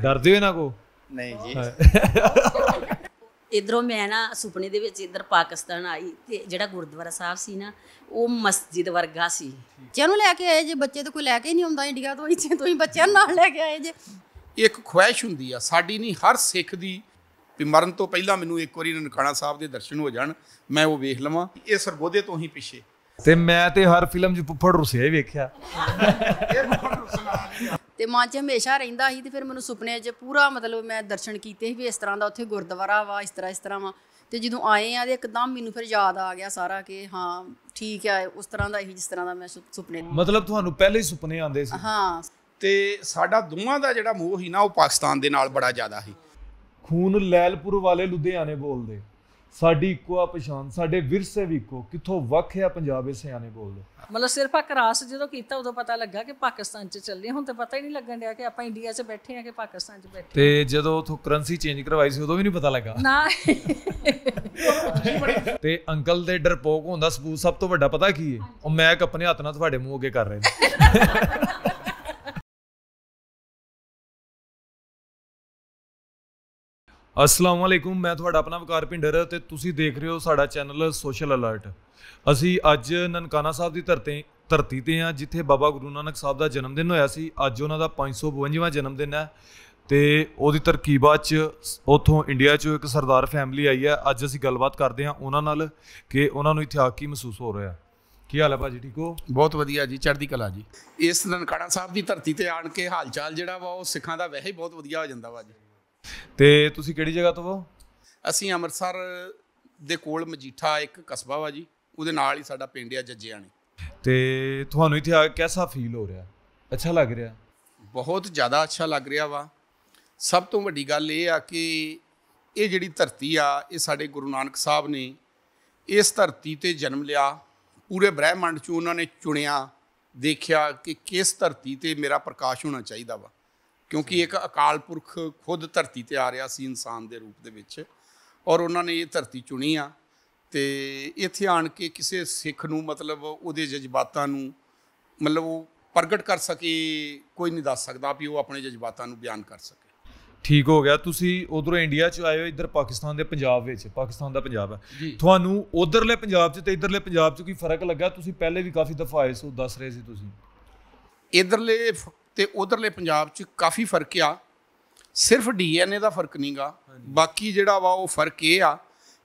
ਡਰਦੇ ਹੋ ਇਹਨਾਂ ਕੋ? नहीं जी। इधरों मैं ना सुपने दे विच इधर पाकिस्तान आई ते जेड़ा गुरुद्वारा साहब सी ना वो मस्जिद वर्गा सी। ਬੱਚਿਆਂ ਨੂੰ ਲੈ ਕੇ ਆਏ ਜੇ, ਬੱਚੇ ਤਾਂ ਕੋਈ ਲੈ ਕੇ ਹੀ ਨਹੀਂ ਆਉਂਦਾ ਇੰਡੀਆ ਤੋਂ, ਇੱਥੇ ਤੁਸੀਂ ਬੱਚਿਆਂ ਨੂੰ ਨਾਲ ਲੈ ਕੇ ਆਏ ਜੇ। ਇੱਕ ਖੁਆਇਸ਼ ਹੁੰਦੀ ਆ ਸਾਡੀ, ਨਹੀਂ ਹਰ ਸਿੱਖ ਦੀ, ਵੀ ਮਰਨ ਤੋਂ ਪਹਿਲਾਂ ਮੈਨੂੰ ਇੱਕ ਵਾਰੀ ਨਨਕਾਣਾ ਸਾਹਿਬ ਦੇ ਦਰਸ਼ਨ ਹੋ ਜਾਣ, ਮੈਂ ਉਹ ਵੇਖ ਲਵਾਂ। ਇਹ ਸਰਗੋਧੇ ਤੋਂ ਹੀ ਪਿੱਛੇ ਤੇ ਮੈਂ ਤੇ ਹਰ ਫਿਲਮ 'ਚ ਫੁੱਫੜ ਰੁੱਸਿਆ ਹੀ ਵੇਖਿਆ। ਤੇ ਮਨ 'ਚ ਹਮੇਸ਼ਾ ਰਹਿੰਦਾ ਸੀ। ਤੇ ਫਿਰ ਮੈਨੂੰ ਸੁਪਨੇ 'ਚ ਪੂਰਾ ਮਤਲਬ ਮੈਂ ਦਰਸ਼ਨ ਕੀਤੇ ਸੀ ਵੀ ਇਸ ਤਰ੍ਹਾਂ ਦਾ ਉੱਥੇ ਗੁਰਦੁਆਰਾ ਵਾ, ਇਸ ਤਰ੍ਹਾਂ ਵਾ। ਤੇ ਜਦੋਂ ਆਏ ਆ ਤੇ ਇੱਕਦਮ ਮੈਨੂੰ ਫਿਰ ਯਾਦ ਆ ਗਿਆ ਸਾਰਾ ਕਿ ਹਾਂ ਠੀਕ ਆ, ਉਸ ਤਰ੍ਹਾਂ ਦਾ ਹੀ ਜਿਸ ਤਰ੍ਹਾਂ ਦਾ ਮੈਂ ਸੁਪਨੇ। ਮਤਲਬ ਤੁਹਾਨੂੰ ਪਹਿਲੇ ਹੀ ਸੁਪਨੇ ਆਉਂਦੇ ਸੀ? ਹਾਂ। ਤੇ ਸਾਡਾ ਦੋਵਾਂ ਦਾ ਜਿਹੜਾ ਮੋਹ ਸੀ ਨਾ ਉਹ ਪਾਕਿਸਤਾਨ ਦੇ ਨਾਲ ਬੜਾ ਜ਼ਿਆਦਾ ਸੀ। ਖੂਨ ਲੈਲਪੁਰ ਵਾਲੇ ਲੁਧਿਆਣੇ ਬੋਲਦੇ, ਸਾਡੀ ਇੱਕੋ ਆ ਪਛਾਣ, ਸਾਡੇ ਵਿਰਸੇ ਵੀ ਇੱਕੋ, ਕਿੱਥੋਂ ਵੱਖ ਆ ਪੰਜਾਬ ਇਹ ਸਿਆਣੇ ਬੋਲਦੇ। ਮਤਲਬ ਸਿਰਫ ਆ ਕਰਾਸ ਜਦੋਂ ਕੀਤਾ ਉਦੋਂ ਪਤਾ ਲੱਗਾ ਕਿ ਪਾਕਿਸਤਾਨ 'ਚ ਚੱਲੇ, ਹੁਣ ਤਾਂ ਪਤਾ ਹੀ ਨਹੀਂ ਲੱਗਣ ਡਿਆ ਕਿ ਆਪਾਂ ਇੰਡੀਆ 'ਚ ਬੈਠੇ ਆ ਕਿ ਪਾਕਿਸਤਾਨ 'ਚ ਬੈਠੇ। ਤੇ ਜਦੋਂ ਉਥੋਂ ਕਰੰਸੀ ਚੇਂਜ ਕਰਵਾਈ ਸੀ ਉਦੋਂ ਵੀ ਨਹੀਂ ਪਤਾ ਲੱਗਾ ਨਾ। ਤੇ ਅੰਕਲ ਦੇ ਡਰਪੋਕ ਹੁੰਦਾ ਸਬੂਤ ਸਭ ਤੋਂ ਵੱਡਾ ਪਤਾ ਕੀ ਹੈ? ਉਹ ਮੈਕ ਆਪਣੇ ਹੱਥ ਨਾਲ ਤੁਹਾਡੇ ਮੂੰਹ ਅੱਗੇ ਕਰ ਰਹੇ ਨੇ। अस्सलाम वालेकुम, मैं तुहाडा अपना वकार भिंडर ते तुसी देख रहे हो साडा चैनल सोशल अलर्ट। असी अज ननकाना साहब की धरती ते हाँ जिथे बाबा गुरु नानक साहब का जन्मदिन होया सी। अज उन्हां दा 552वां जन्मदिन है ते उहदी तरकीबात च उत्थों इंडिया चों एक सरदार फैमिली आई है। अज असी गलबात करते हैं उन्हां नाल कि उन्हां नूं इत्थे आके महसूस हो रहा। की हाल है भाजी, ठीक हो? बहुत वधिया जी, चढ़दी कला जी। इस ननकाना साहब की धरती ते आण के हाल चाल जिहड़ा वा वो सिखां दा वैसे ही बहुत वधिया हो जांदा वा जी। ਤੇ ਤੁਸੀਂ ਕਿਹੜੀ ਜਗ੍ਹਾ ਤੋਂ ਹੋ? ਅਸੀਂ ਅੰਮ੍ਰਿਤਸਰ ਦੇ ਕੋਲ ਮਜੀਠਾ ਇੱਕ ਕਸਬਾ ਵਾ ਜੀ, ਉਹਦੇ ਨਾਲ ਹੀ ਸਾਡਾ ਪਿੰਡ ਆ ਜੱਜਿਆਣੇ। ਤੇ ਤੁਹਾਨੂੰ ਇੱਥੇ ਆ ਕੇ ਕਿਹਦਾ ਫੀਲ ਹੋ ਰਿਹਾ? ਅੱਛਾ ਲੱਗ ਰਿਹਾ? ਬਹੁਤ ਜ਼ਿਆਦਾ ਅੱਛਾ ਲੱਗ ਰਿਹਾ ਵਾ। ਸਭ ਤੋਂ ਵੱਡੀ ਗੱਲ ਇਹ ਆ ਕਿ ਇਹ ਜਿਹੜੀ ਧਰਤੀ ਆ ਇਹ ਸਾਡੇ ਗੁਰੂ ਨਾਨਕ ਸਾਹਿਬ ਨੇ ਇਸ ਧਰਤੀ ਤੇ ਜਨਮ ਲਿਆ। ਪੂਰੇ ਬ੍ਰਹਿਮੰਡ 'ਚ ਉਹਨਾਂ ਨੇ ਚੁਣਿਆ, ਦੇਖਿਆ ਕਿ ਕਿਸ ਧਰਤੀ ਤੇ ਮੇਰਾ ਪ੍ਰਕਾਸ਼ ਹੋਣਾ ਚਾਹੀਦਾ ਵਾ, ਕਿਉਂਕਿ ਇੱਕ ਅਕਾਲ ਪੁਰਖ ਖੁਦ ਧਰਤੀ 'ਤੇ ਆ ਰਿਹਾ ਸੀ ਇਨਸਾਨ ਦੇ ਰੂਪ ਦੇ ਵਿੱਚ, ਔਰ ਉਹਨਾਂ ਨੇ ਇਹ ਧਰਤੀ ਚੁਣੀ ਆ। ਅਤੇ ਇੱਥੇ ਆਣ ਕੇ ਕਿਸੇ ਸਿੱਖ ਨੂੰ ਮਤਲਬ ਉਹਦੇ ਜਜ਼ਬਾਤਾਂ ਨੂੰ ਮਤਲਬ ਉਹ ਪ੍ਰਗਟ ਕਰ ਸਕੇ, ਕੋਈ ਨਹੀਂ ਦੱਸ ਸਕਦਾ ਵੀ ਉਹ ਆਪਣੇ ਜਜ਼ਬਾਤਾਂ ਨੂੰ ਬਿਆਨ ਕਰ ਸਕੇ। ਠੀਕ ਹੋ ਗਿਆ। ਤੁਸੀਂ ਉਧਰੋਂ ਇੰਡੀਆ 'ਚ ਆਏ ਹੋ, ਇੱਧਰ ਪਾਕਿਸਤਾਨ ਦੇ ਪੰਜਾਬ ਵਿੱਚ, ਪਾਕਿਸਤਾਨ ਦਾ ਪੰਜਾਬ ਹੈ। ਤੁਹਾਨੂੰ ਉਧਰਲੇ ਪੰਜਾਬ 'ਚ ਤੇ ਇੱਧਰਲੇ ਪੰਜਾਬ 'ਚ ਕੋਈ ਫਰਕ ਲੱਗਾ? ਤੁਸੀਂ ਪਹਿਲੇ ਵੀ ਕਾਫੀ ਦਫਾ ਆਏ ਸੋ, ਦੱਸ ਰਹੇ ਸੀ ਤੁਸੀਂ। ਇੱਧਰਲੇ ਤੇ ਉਧਰਲੇ ਪੰਜਾਬ 'ਚ ਕਾਫੀ ਫਰਕ ਆ। ਸਿਰਫ DNA ਦਾ ਫਰਕ ਨਹੀਂ ਗਾ, ਬਾਕੀ ਜਿਹੜਾ ਵਾ ਉਹ ਫਰਕ ਇਹ ਆ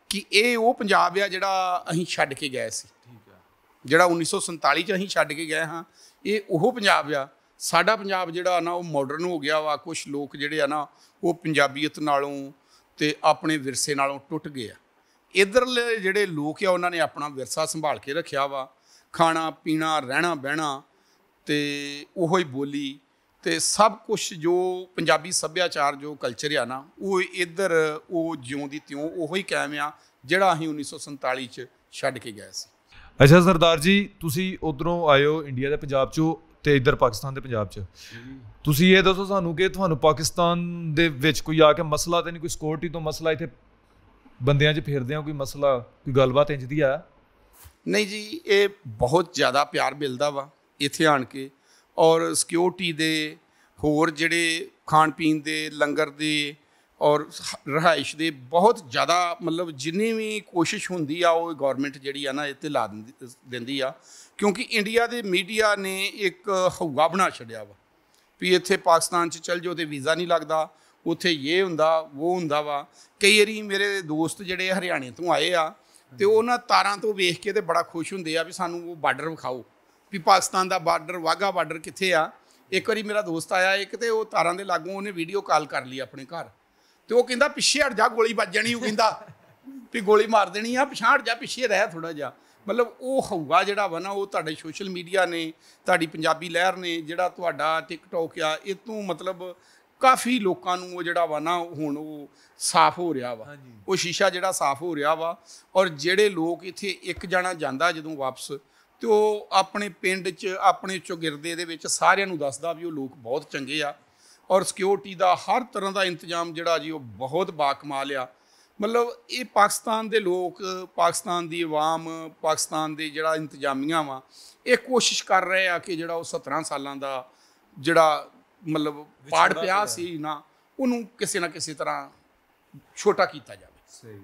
ਕਿ ਇਹ ਉਹ ਪੰਜਾਬ ਆ ਜਿਹੜਾ ਅਸੀਂ ਛੱਡ ਕੇ ਗਏ ਸੀ। ਜਿਹੜਾ 1947 'ਚ ਅਸੀਂ ਛੱਡ ਕੇ ਗਏ ਹਾਂ, ਇਹ ਉਹ ਪੰਜਾਬ ਆ। ਸਾਡਾ ਪੰਜਾਬ ਜਿਹੜਾ ਨਾ ਉਹ ਮਾਡਰਨ ਹੋ ਗਿਆ ਵਾ। ਕੁਛ ਲੋਕ ਜਿਹੜੇ ਆ ਨਾ ਉਹ ਪੰਜਾਬੀਅਤ ਨਾਲੋਂ ਤੇ ਆਪਣੇ ਵਿਰਸੇ ਨਾਲੋਂ ਟੁੱਟ ਗਏ ਆ। ਇੱਧਰਲੇ ਜਿਹੜੇ ਲੋਕ ਆ ਉਹਨਾਂ ਨੇ ਆਪਣਾ ਵਿਰਸਾ ਸੰਭਾਲ ਕੇ ਰੱਖਿਆ ਵਾ। ਖਾਣਾ ਪੀਣਾ, ਰਹਿਣਾ ਬਹਿਣਾ ਤੇ ਉਹੋ ਹੀ ਬੋਲੀ ਤੇ ਸਭ ਕੁਛ ਜੋ ਪੰਜਾਬੀ ਸੱਭਿਆਚਾਰ ਜੋ ਕਲਚਰ ਆ ਨਾ ਉਹ ਇੱਧਰ ਉਹ ਜਿਉਂ ਦੀ ਤਿਉਂ ਉਹੋ ਹੀ ਕਾਇਮ ਆ ਜਿਹੜਾ ਅਸੀਂ 1947 'ਚ ਛੱਡ ਕੇ ਗਏ ਸੀ। ਅੱਛਾ ਸਰਦਾਰ ਜੀ, ਤੁਸੀਂ ਉੱਧਰੋਂ ਆਏ ਹੋ ਇੰਡੀਆ ਦੇ ਪੰਜਾਬ 'ਚੋਂ ਤੇ ਇੱਧਰ ਪਾਕਿਸਤਾਨ ਦੇ ਪੰਜਾਬ 'ਚ। ਤੁਸੀਂ ਇਹ ਦੱਸੋ ਸਾਨੂੰ ਕਿ ਤੁਹਾਨੂੰ ਪਾਕਿਸਤਾਨ ਦੇ ਵਿੱਚ ਕੋਈ ਆ ਕੇ ਮਸਲਾ ਤਾਂ ਨਹੀਂ, ਕੋਈ ਸਿਕਿਉਰਿਟੀ ਤੋਂ ਮਸਲਾ ਇੱਥੇ ਬੰਦਿਆਂ 'ਚ ਫੇਰਦੇ ਆ, ਕੋਈ ਮਸਲਾ, ਕੋਈ ਗੱਲਬਾਤ ਇੰਝ ਦੀ ਆ? ਨਹੀਂ ਜੀ, ਇਹ ਬਹੁਤ ਜ਼ਿਆਦਾ ਪਿਆਰ ਮਿਲਦਾ ਵਾ ਇੱਥੇ ਆਣ ਕੇ। ਔਰ ਸਿਕਿਉਰਿਟੀ ਦੇ, ਹੋਰ ਜਿਹੜੇ ਖਾਣ ਪੀਣ ਦੇ, ਲੰਗਰ ਦੇ ਔਰ ਰਿਹਾਇਸ਼ ਦੇ ਬਹੁਤ ਜ਼ਿਆਦਾ ਮਤਲਬ ਜਿੰਨੀ ਵੀ ਕੋਸ਼ਿਸ਼ ਹੁੰਦੀ ਆ ਉਹ ਗੌਰਮੈਂਟ ਜਿਹੜੀ ਆ ਨਾ ਇਹ 'ਤੇ ਲਾ ਦਿੰਦੀ ਆ। ਕਿਉਂਕਿ ਇੰਡੀਆ ਦੇ ਮੀਡੀਆ ਨੇ ਇੱਕ ਹਊਆ ਬਣਾ ਛੱਡਿਆ ਵਾ ਵੀ ਇੱਥੇ ਪਾਕਿਸਤਾਨ 'ਚ ਚੱਲ ਜਾਓ ਤੇ ਵੀਜ਼ਾ ਨਹੀਂ ਲੱਗਦਾ, ਉੱਥੇ ਇਹ ਹੁੰਦਾ ਉਹ ਹੁੰਦਾ ਵਾ। ਕਈ ਵਾਰੀ ਮੇਰੇ ਦੋਸਤ ਜਿਹੜੇ ਹਰਿਆਣੇ ਤੋਂ ਆਏ ਆ ਅਤੇ ਉਹਨਾਂ ਤਾਰਾਂ ਤੋਂ ਵੇਖ ਕੇ ਤੇ ਬੜਾ ਖੁਸ਼ ਹੁੰਦੇ ਆ ਵੀ ਸਾਨੂੰ ਉਹ ਬਾਰਡਰ ਵਿਖਾਓ ਵੀ ਪਾਕਿਸਤਾਨ ਦਾ ਬਾਰਡਰ, ਵਾਹਗਾ ਬਾਰਡਰ ਕਿੱਥੇ ਆ। ਇੱਕ ਵਾਰੀ ਮੇਰਾ ਦੋਸਤ ਆਇਆ ਇੱਕ, ਤੇ ਉਹ ਤਾਰਾਂ ਦੇ ਲਾਗੋਂ ਉਹਨੇ ਵੀਡੀਓ ਕਾਲ ਕਰ ਲਈ ਆਪਣੇ ਘਰ, ਅਤੇ ਉਹ ਕਹਿੰਦਾ ਪਿੱਛੇ ਹਟ ਜਾ, ਗੋਲੀ ਵੱਜ ਜਾਣੀ। ਉਹ ਕਹਿੰਦਾ ਵੀ ਗੋਲੀ ਮਾਰ ਦੇਣੀ ਆ, ਪਿਛਾਂਹ ਹਟ ਜਾ, ਪਿੱਛੇ ਰਹਿ ਥੋੜ੍ਹਾ ਜਿਹਾ। ਮਤਲਬ ਉਹ ਹਊਆ ਜਿਹੜਾ ਵਾ ਨਾ ਉਹ ਤੁਹਾਡੇ ਸੋਸ਼ਲ ਮੀਡੀਆ ਨੇ, ਤੁਹਾਡੀ ਪੰਜਾਬੀ ਲਹਿਰ ਨੇ, ਜਿਹੜਾ ਤੁਹਾਡਾ ਟਿਕਟੋਕ ਆ, ਇਹ ਤੋਂ ਮਤਲਬ ਕਾਫੀ ਲੋਕਾਂ ਨੂੰ ਉਹ ਜਿਹੜਾ ਵਾ ਨਾ ਹੁਣ ਉਹ ਸਾਫ਼ ਹੋ ਰਿਹਾ ਵਾ, ਉਹ ਸ਼ੀਸ਼ਾ ਜਿਹੜਾ ਸਾਫ਼ ਹੋ ਰਿਹਾ ਵਾ। ਔਰ ਜਿਹੜੇ ਲੋਕ ਇੱਥੇ ਇੱਕ ਜਾਣਾ ਜਾਂਦਾ ਜਦੋਂ ਵਾਪਸ, ਅਤੇ ਉਹ ਆਪਣੇ ਪਿੰਡ 'ਚ, ਆਪਣੇ ਚੌਗਿਰਦੇ ਦੇ ਵਿੱਚ ਸਾਰਿਆਂ ਨੂੰ ਦੱਸਦਾ ਵੀ ਉਹ ਲੋਕ ਬਹੁਤ ਚੰਗੇ ਆ। ਔਰ ਸਿਕਿਉਰਿਟੀ ਦਾ ਹਰ ਤਰ੍ਹਾਂ ਦਾ ਇੰਤਜ਼ਾਮ ਜਿਹੜਾ ਜੀ ਉਹ ਬਹੁਤ ਬਾਕਮਾਲ ਆ। ਮਤਲਬ ਇਹ ਪਾਕਿਸਤਾਨ ਦੇ ਲੋਕ, ਪਾਕਿਸਤਾਨ ਦੀ ਆਵਾਮ, ਪਾਕਿਸਤਾਨ ਦੇ ਜਿਹੜਾ ਇੰਤਜ਼ਾਮੀਆਂ ਵਾ, ਇਹ ਕੋਸ਼ਿਸ਼ ਕਰ ਰਹੇ ਆ ਕਿ ਜਿਹੜਾ ਉਹ 17 ਸਾਲਾਂ ਦਾ ਜਿਹੜਾ ਮਤਲਬ ਪਾੜ ਪਿਆ ਸੀ ਨਾ ਉਹਨੂੰ ਕਿਸੇ ਨਾ ਕਿਸੇ ਤਰ੍ਹਾਂ ਛੋਟਾ ਕੀਤਾ ਜਾਵੇ।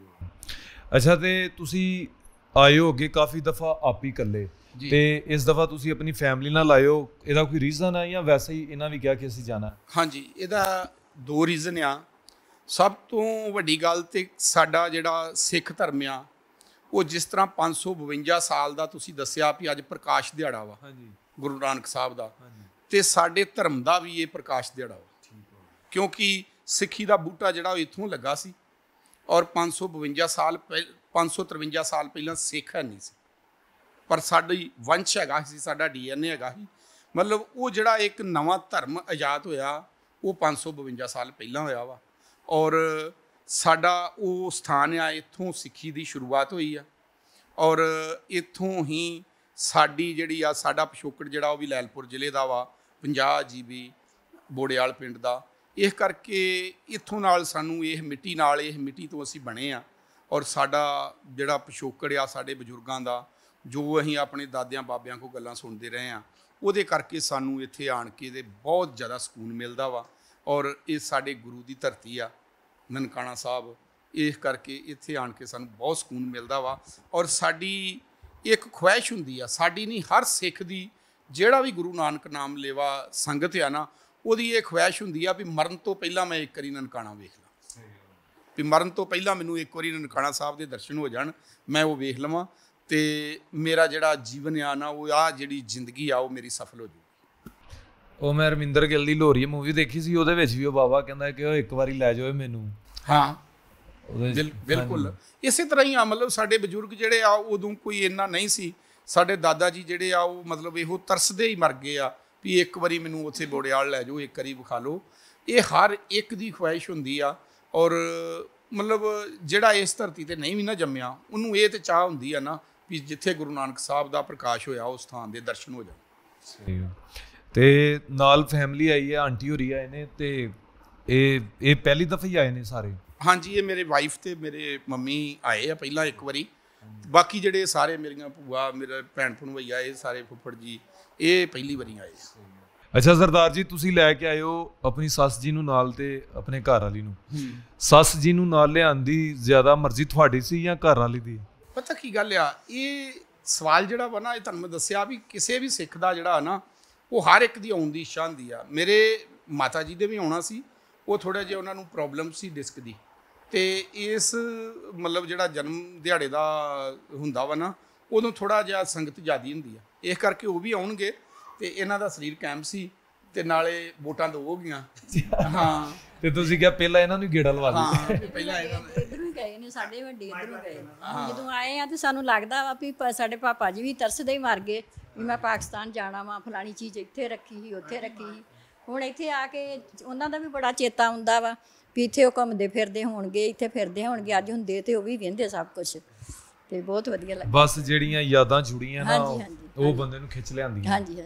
ਅੱਛਾ, ਤੇ ਤੁਸੀਂ ਆਏ ਹੋ ਅੱਗੇ ਕਾਫੀ ਦਫਾ ਆਪ ਹੀ ਇਕੱਲੇ, ਤੇ ਇਸ ਦਫਾ ਤੁਸੀਂ ਆਪਣੀ ਫੈਮਿਲੀ ਨਾਲ ਆਏ ਹੋ, ਇਹਦਾ ਕੋਈ ਰੀਜ਼ਨ ਹੈ ਜਾਂ ਵੈਸੇ ਹੀ ਇਹਨਾਂ ਵੀ ਕਿਹਾ ਕਿ ਅਸੀਂ ਜਾਣਾ? ਹਾਂਜੀ, ਇਹਦਾ 2 ਰੀਜ਼ਨ ਆ। ਸਭ ਤੋਂ ਵੱਡੀ ਗੱਲ ਤੇ ਸਾਡਾ ਜਿਹੜਾ ਸਿੱਖ ਧਰਮ ਆ, ਉਹ ਜਿਸ ਤਰ੍ਹਾਂ 552 ਸਾਲ ਦਾ ਤੁਸੀਂ ਦੱਸਿਆ ਵੀ ਅੱਜ ਪ੍ਰਕਾਸ਼ ਦਿਹਾੜਾ ਵਾ ਗੁਰੂ ਨਾਨਕ ਸਾਹਿਬ ਦਾ, ਤੇ ਸਾਡੇ ਧਰਮ ਦਾ ਵੀ ਇਹ ਪ੍ਰਕਾਸ਼ ਦਿਹਾੜਾ ਵਾ, ਕਿਉਂਕਿ ਸਿੱਖੀ ਦਾ ਬੂਟਾ ਜਿਹੜਾ ਉਹ ਇੱਥੋਂ ਲੱਗਾ ਸੀ, ਔਰ 553 ਸਾਲ ਪਹਿਲਾਂ ਸਿੱਖ ਹੈ ਨਹੀਂ ਸੀ, ਪਰ ਸਾਡੀ ਵੰਸ਼ ਹੈਗਾ ਸੀ, ਸਾਡਾ DNA ਹੈਗਾ ਸੀ। ਮਤਲਬ ਉਹ ਜਿਹੜਾ ਇੱਕ ਨਵਾਂ ਧਰਮ ਆਜ਼ਾਦ ਹੋਇਆ ਉਹ 552 ਸਾਲ ਪਹਿਲਾਂ ਹੋਇਆ ਵਾ, ਔਰ ਸਾਡਾ ਉਹ ਸਥਾਨ ਆ, ਇੱਥੋਂ ਸਿੱਖੀ ਦੀ ਸ਼ੁਰੂਆਤ ਹੋਈ ਆ, ਔਰ ਇੱਥੋਂ ਹੀ ਸਾਡੀ ਜਿਹੜੀ ਆ ਸਾਡਾ ਪਿਛੋਕੜ ਜਿਹੜਾ ਉਹ ਵੀ ਲੈਲਪੁਰ ਜ਼ਿਲ੍ਹੇ ਦਾ ਵਾ, 50 GB ਬੋੜੇਵਾਲ ਪਿੰਡ ਦਾ। ਇਸ ਕਰਕੇ ਇੱਥੋਂ ਨਾਲ ਸਾਨੂੰ ਇਹ ਮਿੱਟੀ ਤੋਂ ਅਸੀਂ ਬਣੇ ਆ, ਔਰ ਸਾਡਾ ਜਿਹੜਾ ਪਿਛੋਕੜ ਆ ਸਾਡੇ ਬਜ਼ੁਰਗਾਂ ਦਾ, ਜੋ ਅਸੀਂ ਆਪਣੇ ਦਾਦਿਆਂ ਬਾਬਿਆਂ ਕੋਲ ਗੱਲਾਂ ਸੁਣਦੇ ਰਹੇ ਆ, ਉਹਦੇ ਕਰਕੇ ਸਾਨੂੰ ਇੱਥੇ ਆਣ ਕੇ ਤੇ ਬਹੁਤ ਜ਼ਿਆਦਾ ਸਕੂਨ ਮਿਲਦਾ ਵਾ। ਔਰ ਇਹ ਸਾਡੇ ਗੁਰੂ ਦੀ ਧਰਤੀ ਆ ਨਨਕਾਣਾ ਸਾਹਿਬ, ਇਸ ਕਰਕੇ ਇੱਥੇ ਆਣ ਕੇ ਸਾਨੂੰ ਬਹੁਤ ਸਕੂਨ ਮਿਲਦਾ ਵਾ। ਔਰ ਸਾਡੀ ਇੱਕ ਖੁਆਇਸ਼ ਹੁੰਦੀ ਆ, ਸਾਡੀ ਨਹੀਂ ਹਰ ਸਿੱਖ ਦੀ, ਜਿਹੜਾ ਵੀ ਗੁਰੂ ਨਾਨਕ ਨਾਮ ਲੇਵਾ ਸੰਗਤ ਆ ਨਾ, ਉਹਦੀ ਇਹ ਖੁਆਇਸ਼ ਹੁੰਦੀ ਆ ਵੀ ਮਰਨ ਤੋਂ ਪਹਿਲਾਂ ਮੈਂ ਇੱਕ ਵਾਰੀ ਨਨਕਾਣਾ ਵੇਖ ਲਾਂ, ਵੀ ਮਰਨ ਤੋਂ ਪਹਿਲਾਂ ਮੈਨੂੰ ਇੱਕ ਵਾਰੀ ਨਨਕਾਣਾ ਸਾਹਿਬ ਦੇ ਦਰਸ਼ਨ ਹੋ ਜਾਣ, ਮੈਂ ਉਹ ਵੇਖ ਲਵਾਂ, ਤੇ ਮੇਰਾ ਜਿਹੜਾ ਜੀਵਨ ਆ ਨਾ, ਉਹ ਆ ਜਿਹੜੀ ਜ਼ਿੰਦਗੀ ਆ ਉਹ ਮੇਰੀ ਸਫਲ ਹੋ ਜੂ। ਉਹ ਮੈਂ ਰਮਿੰਦਰ ਗਿੱਲ ਦੀ ਲੋਰੀਏ ਮੂਵੀ ਦੇਖੀ ਸੀ, ਉਹਦੇ ਵਿੱਚ ਵੀ ਉਹ ਬਾਬਾ ਕਹਿੰਦਾ ਕਿ ਉਹ ਇੱਕ ਵਾਰੀ ਲੈ ਜਾਓ ਮੈਨੂੰ। ਹਾਂ, ਬਿਲਕੁਲ ਇਸੇ ਤਰ੍ਹਾਂ ਹੀ ਆ। ਮਤਲਬ ਸਾਡੇ ਬਜ਼ੁਰਗ ਜਿਹੜੇ ਆ ਉਦੋਂ ਕੋਈ ਇੰਨਾ ਨਹੀਂ ਸੀ, ਸਾਡੇ ਦਾਦਾ ਜੀ ਜਿਹੜੇ ਆ ਉਹ ਮਤਲਬ ਇਹੋ ਤਰਸਦੇ ਹੀ ਮਰ ਗਏ ਆ ਵੀ ਇੱਕ ਵਾਰੀ ਮੈਨੂੰ ਉੱਥੇ ਬੋੜੇਵਾਲ ਲੈ ਜਾਓ, ਇੱਕ ਵਾਰੀ ਵਿਖਾ ਲਓ। ਇਹ ਹਰ ਇੱਕ ਦੀ ਖੁਆਇਸ਼ ਹੁੰਦੀ ਆ, ਔਰ ਮਤਲਬ ਜਿਹੜਾ ਇਸ ਧਰਤੀ ਤੇ ਨਹੀਂ ਵੀ ਨਾ ਜੰਮਿਆ, ਉਹਨੂੰ ਇਹ ਤੇ ਚਾਹ ਹੁੰਦੀ ਆ ਨਾ ਵੀ ਜਿੱਥੇ ਗੁਰੂ ਨਾਨਕ ਸਾਹਿਬ ਦਾ ਪ੍ਰਕਾਸ਼ ਹੋਇਆ ਉਸ ਥਾਂ ਦੇ ਦਰਸ਼ਨ ਹੋ ਜਾਣ। ਤੇ ਨਾਲ ਫੈਮਿਲੀ ਆਈ ਹੈ, ਆਂਟੀ ਹੋਰੀ ਆਏ ਨੇ, ਤੇ ਇਹ ਪਹਿਲੀ ਦਫਾ ਹੀ ਆਏ ਨੇ ਸਾਰੇ? ਹਾਂਜੀ, ਇਹ ਮੇਰੇ ਵਾਈਫ ਤੇ ਮੇਰੇ ਮੰਮੀ ਆਏ ਆ ਪਹਿਲਾਂ ਇੱਕ ਵਾਰੀ, ਬਾਕੀ ਜਿਹੜੇ ਸਾਰੇ ਮੇਰੀਆਂ ਭੂਆ, ਮੇਰੇ ਭੈਣ ਭਣਵਈਆ, ਇਹ ਸਾਰੇ ਫੁੱਫੜ ਜੀ, ਇਹ ਪਹਿਲੀ ਵਾਰੀ ਆਏ। ਅੱਛਾ ਸਰਦਾਰ ਜੀ, ਤੁਸੀਂ ਲੈ ਕੇ ਆਏ ਹੋ ਆਪਣੀ ਸੱਸ ਜੀ ਨੂੰ ਨਾਲ ਤੇ ਆਪਣੇ ਘਰ ਵਾਲੀ ਨੂੰ। ਸੱਸ ਜੀ ਨੂੰ ਨਾਲ ਲਿਆਉਣ ਦੀ ਜ਼ਿਆਦਾ ਮਰਜ਼ੀ ਤੁਹਾਡੀ ਸੀ ਜਾਂ ਘਰ ਵਾਲੀ ਦੀ? ਪਤਾ ਕੀ ਗੱਲ ਆ, ਇਹ ਸਵਾਲ ਜਿਹੜਾ ਵਾ ਨਾ, ਇਹ ਤੁਹਾਨੂੰ ਮੈਂ ਦੱਸਿਆ ਵੀ ਕਿਸੇ ਵੀ ਸਿੱਖ ਦਾ ਜਿਹੜਾ ਨਾ, ਉਹ ਹਰ ਇੱਕ ਦੀ ਆਉਣ ਦੀ ਇੱਛਾ ਹੁੰਦੀ ਆ। ਮੇਰੇ ਮਾਤਾ ਜੀ ਦੇ ਵੀ ਆਉਣਾ ਸੀ, ਉਹ ਥੋੜ੍ਹਾ ਜਿਹਾ ਉਹਨਾਂ ਨੂੰ ਪ੍ਰੋਬਲਮ ਸੀ ਡਿਸਕ ਦੀ, ਤੇ ਇਸ ਮਤਲਬ ਜਿਹੜਾ ਜਨਮ ਦਿਹਾੜੇ ਦਾ ਹੁੰਦਾ ਵਾ ਨਾ, ਉਦੋਂ ਥੋੜ੍ਹਾ ਜਿਹਾ ਸੰਗਤ ਜ਼ਿਆਦਾ ਹੁੰਦੀ ਆ, ਇਸ ਕਰਕੇ ਉਹ ਵੀ ਆਉਣਗੇ। ਤੇ ਇਹਨਾਂ ਦਾ ਸਰੀਰ ਕੈਂਪ ਸੀ, ਤੇ ਨਾਲੇ ਵੋਟਾਂ 2 ਹੋ ਗਈਆਂ। ਹਾਂ, ਤੇ ਤੁਸੀਂ ਕਿਹਾ ਪਹਿਲਾਂ ਇਹਨਾਂ ਨੂੰ ਗੇੜਾ ਲਵਾ ਦਿਓ। ਪਹਿਲਾਂ ਇੱਧਰੋਂ ਹੀ ਗਏ ਨੇ, ਸਾਡੇ ਵੱਡੇ ਇੱਧਰੋਂ ਗਏ ਨੇ। ਜਦੋਂ ਆਏ ਆ ਤੇ ਸਾਨੂੰ ਲੱਗਦਾ ਵਾ ਵੀ ਸਾਡੇ ਪਾਪਾ ਜੀ ਵੀ ਤਰਸਦੇ ਹੀ ਮਰ ਗਏ ਵੀ ਮੈਂ ਪਾਕਿਸਤਾਨ ਜਾਣਾ ਵਾ, ਫਲਾਣੀ ਚੀਜ਼ ਇੱਥੇ ਰੱਖੀ ਸੀ, ਉੱਥੇ ਰੱਖੀ ਸੀ। ਹੁਣ ਇੱਥੇ ਆ ਕੇ ਉਹਨਾਂ ਦਾ ਵੀ ਬੜਾ ਚੇਤਾ ਆਉਂਦਾ ਵਾ ਵੀ ਇੱਥੇ ਉਹ ਘੁੰਮਦੇ ਫਿਰਦੇ ਹੋਣਗੇ, ਇੱਥੇ ਫਿਰਦੇ ਹੋਣਗੇ, ਅੱਜ ਹੁੰਦੇ ਤੇ ਉਹ ਵੀ ਵਹਿੰਦੇ ਸਭ ਕੁਛ, ਤੇ ਬਹੁਤ ਵਧੀਆ ਲੱਗਦਾ। ਬਸ ਜਿਹੜੀਆਂ ਯਾਦਾਂ ਜੁੜੀਆਂ ਨਾ, ਉਹ ਬੰਦੇ ਨੂੰ ਖਿੱਚ ਲਿਆਂਦੀਆਂ। ਹਾਂਜੀ,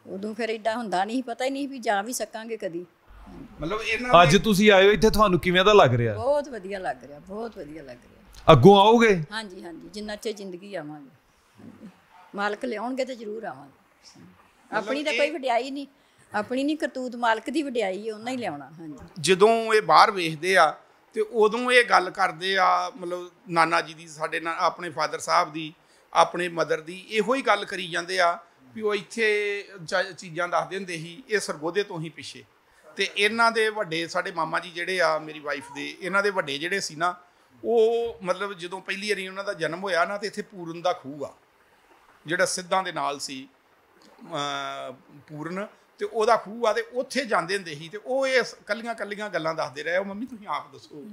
ਉਦੋਂ ਫਿਰ ਏਡਾ ਹੁੰਦਾ ਨਹੀਂ, ਪਤਾ ਹੀ ਨਹੀਂ ਵੀ ਜਾ ਵੀ ਸਕਾਂਗੇ ਕਦੀ। ਮਤਲਬ ਇਹਨਾਂ ਅੱਜ ਤੁਸੀਂ ਆਏ ਹੋ ਇੱਥੇ, ਤੁਹਾਨੂੰ ਕਿਵੇਂ ਦਾ ਲੱਗ ਰਿਹਾ? ਬਹੁਤ ਵਧੀਆ ਲੱਗ ਰਿਹਾ, ਬਹੁਤ ਵਧੀਆ ਲੱਗ ਰਿਹਾ। ਅੱਗੋਂ ਆਓਗੇ? ਹਾਂਜੀ, ਜਿੰਨਾ ਚਿਰ ਜ਼ਿੰਦਗੀ ਆਵਾਂਗੇ, ਮਾਲਕ ਲਿਆਉਣਗੇ ਤੇ ਜ਼ਰੂਰ ਆਵਾਂਗੇ। ਆਪਣੀ ਤਾਂ ਕੋਈ ਵਡਿਆਈ ਨਹੀਂ, ਆਪਣੀ ਨਹੀਂ ਕਰਤੂਤ, ਮਾਲਕ ਦੀ ਵਡਿਆਈ ਹੈ, ਉਹਨਾਂ ਹੀ ਲਿਆਉਣਾ। ਹਾਂਜੀ, ਜਦੋਂ ਇਹ ਬਾਹਰ ਵੇਖਦੇ ਆ ਤੇ ਉਦੋਂ ਇਹ ਗੱਲ ਕਰਦੇ ਆ, ਮਤਲਬ ਨਾਨਾ ਜੀ ਦੀ, ਸਾਡੇ ਆਪਣੇ ਫਾਦਰ ਸਾਹਿਬ ਦੀ, ਆਪਣੇ ਮਦਰ ਦੀ, ਇਹੋ ਹੀ ਗੱਲ ਕਰੀ ਜਾਂਦੇ ਆ ਵੀ ਉਹ ਇੱਥੇ ਚੀਜ਼ਾਂ ਦੱਸਦੇ ਹੁੰਦੇ ਸੀ, ਇਹ ਸਰਗੋਧੇ ਤੋਂ ਹੀ ਪਿੱਛੇ। ਤੇ ਇਹਨਾਂ ਦੇ ਵੱਡੇ ਸਾਡੇ ਮਾਮਾ ਜੀ ਜਿਹੜੇ ਆ ਮੇਰੀ ਵਾਈਫ ਦੇ, ਇਹਨਾਂ ਦੇ ਵੱਡੇ ਜਿਹੜੇ ਸੀ ਨਾ, ਉਹ ਮਤਲਬ ਜਦੋਂ ਪਹਿਲੀ ਵਾਰੀ ਉਹਨਾਂ ਦਾ ਜਨਮ ਹੋਇਆ ਨਾ, ਤੇ ਇੱਥੇ ਪੂਰਨ ਦਾ ਖੂਹ ਆ ਜਿਹੜਾ ਸਿੱਧਾਂ ਦੇ ਨਾਲ ਸੀ, ਪੂਰਨ, ਤੇ ਉਹਦਾ ਖੂਹ ਆ, ਤੇ ਉੱਥੇ ਜਾਂਦੇ ਹੁੰਦੇ ਸੀ। ਤੇ ਉਹ ਇਹ ਕੱਲੀਆਂ ਗੱਲਾਂ ਦੱਸਦੇ ਰਹੇ। ਉਹ ਮੰਮੀ ਤੁਸੀਂ ਆਪ ਦੱਸੋ।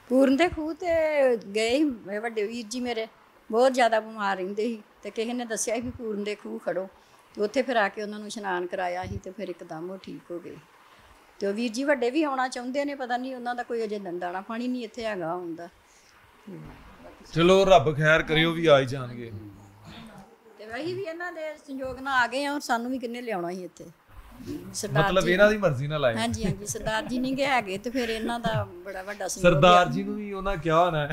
ਪੂਰਨ ਦੇ ਖੂਹ ਤੇ ਗਏ ਸੀ, ਵੱਡੇ ਵੀਰ ਜੀ ਮੇਰੇ ਬਹੁਤ ਜ਼ਿਆਦਾ ਬਿਮਾਰ ਰਹਿੰਦੇ ਸੀ, ਤੇ ਕਿਸੇ ਨੇ ਦੱਸਿਆ ਸੀ ਵੀ ਪੂਰਨ ਦੇ ਖੂਹ ਖੜੋ, ਤੇ ਉੱਥੇ ਫਿਰ ਆ ਕੇ ਉਹਨਾਂ ਨੂੰ ਇਸ਼ਨਾਨ ਕਰਾਇਆ ਸੀ, ਤੇ ਫਿਰ ਇੱਕਦਮ ਉਹ ਠੀਕ ਹੋ ਗਏ। ਤੇ ਉਹ ਵੀਰ ਜੀ ਵੱਡੇ ਵੀ ਆਉਣਾ ਚਾਹੁੰਦੇ ਨੇ, ਪਤਾ ਨਹੀਂ ਉਹਨਾਂ ਦਾ ਕੋਈ ਅਜੇ ਦਾਣਾ ਪਾਣੀ ਨਹੀਂ ਇੱਥੇ ਹੈਗਾ ਹੁੰਦਾ। ਚਲੋ ਰੱਬ ਖੈਰ ਕਰਿਓ, ਵੀ ਆ ਹੀ ਜਾਣਗੇ। ਤੇ ਵਹੀ ਵੀ ਇਹਨਾਂ ਦੇ ਸੰਯੋਗ ਨਾਲ ਆ ਗਏ ਆ, ਔਰ ਸਾਨੂੰ ਵੀ ਕਿੰਨੇ ਲਿਆਉਣਾ ਸੀ ਇੱਥੇ। ਮਤਲਬ ਇਹਨਾਂ ਦੀ ਮਰਜ਼ੀ ਨਾਲ ਆਏ? ਹਾਂਜੀ, ਸਰਦਾਰ ਜੀ ਨਹੀਂ ਹੈਗੇ, ਤੇ ਫਿਰ ਇਹਨਾਂ ਦਾ ਬੜਾ ਵੱਡਾ ਸੰਯੋਗ। ਸਰਦਾਰ ਜੀ ਨੂੰ ਵੀ ਉਹਨਾਂ ਕਿਹਾ ਹੋਣਾ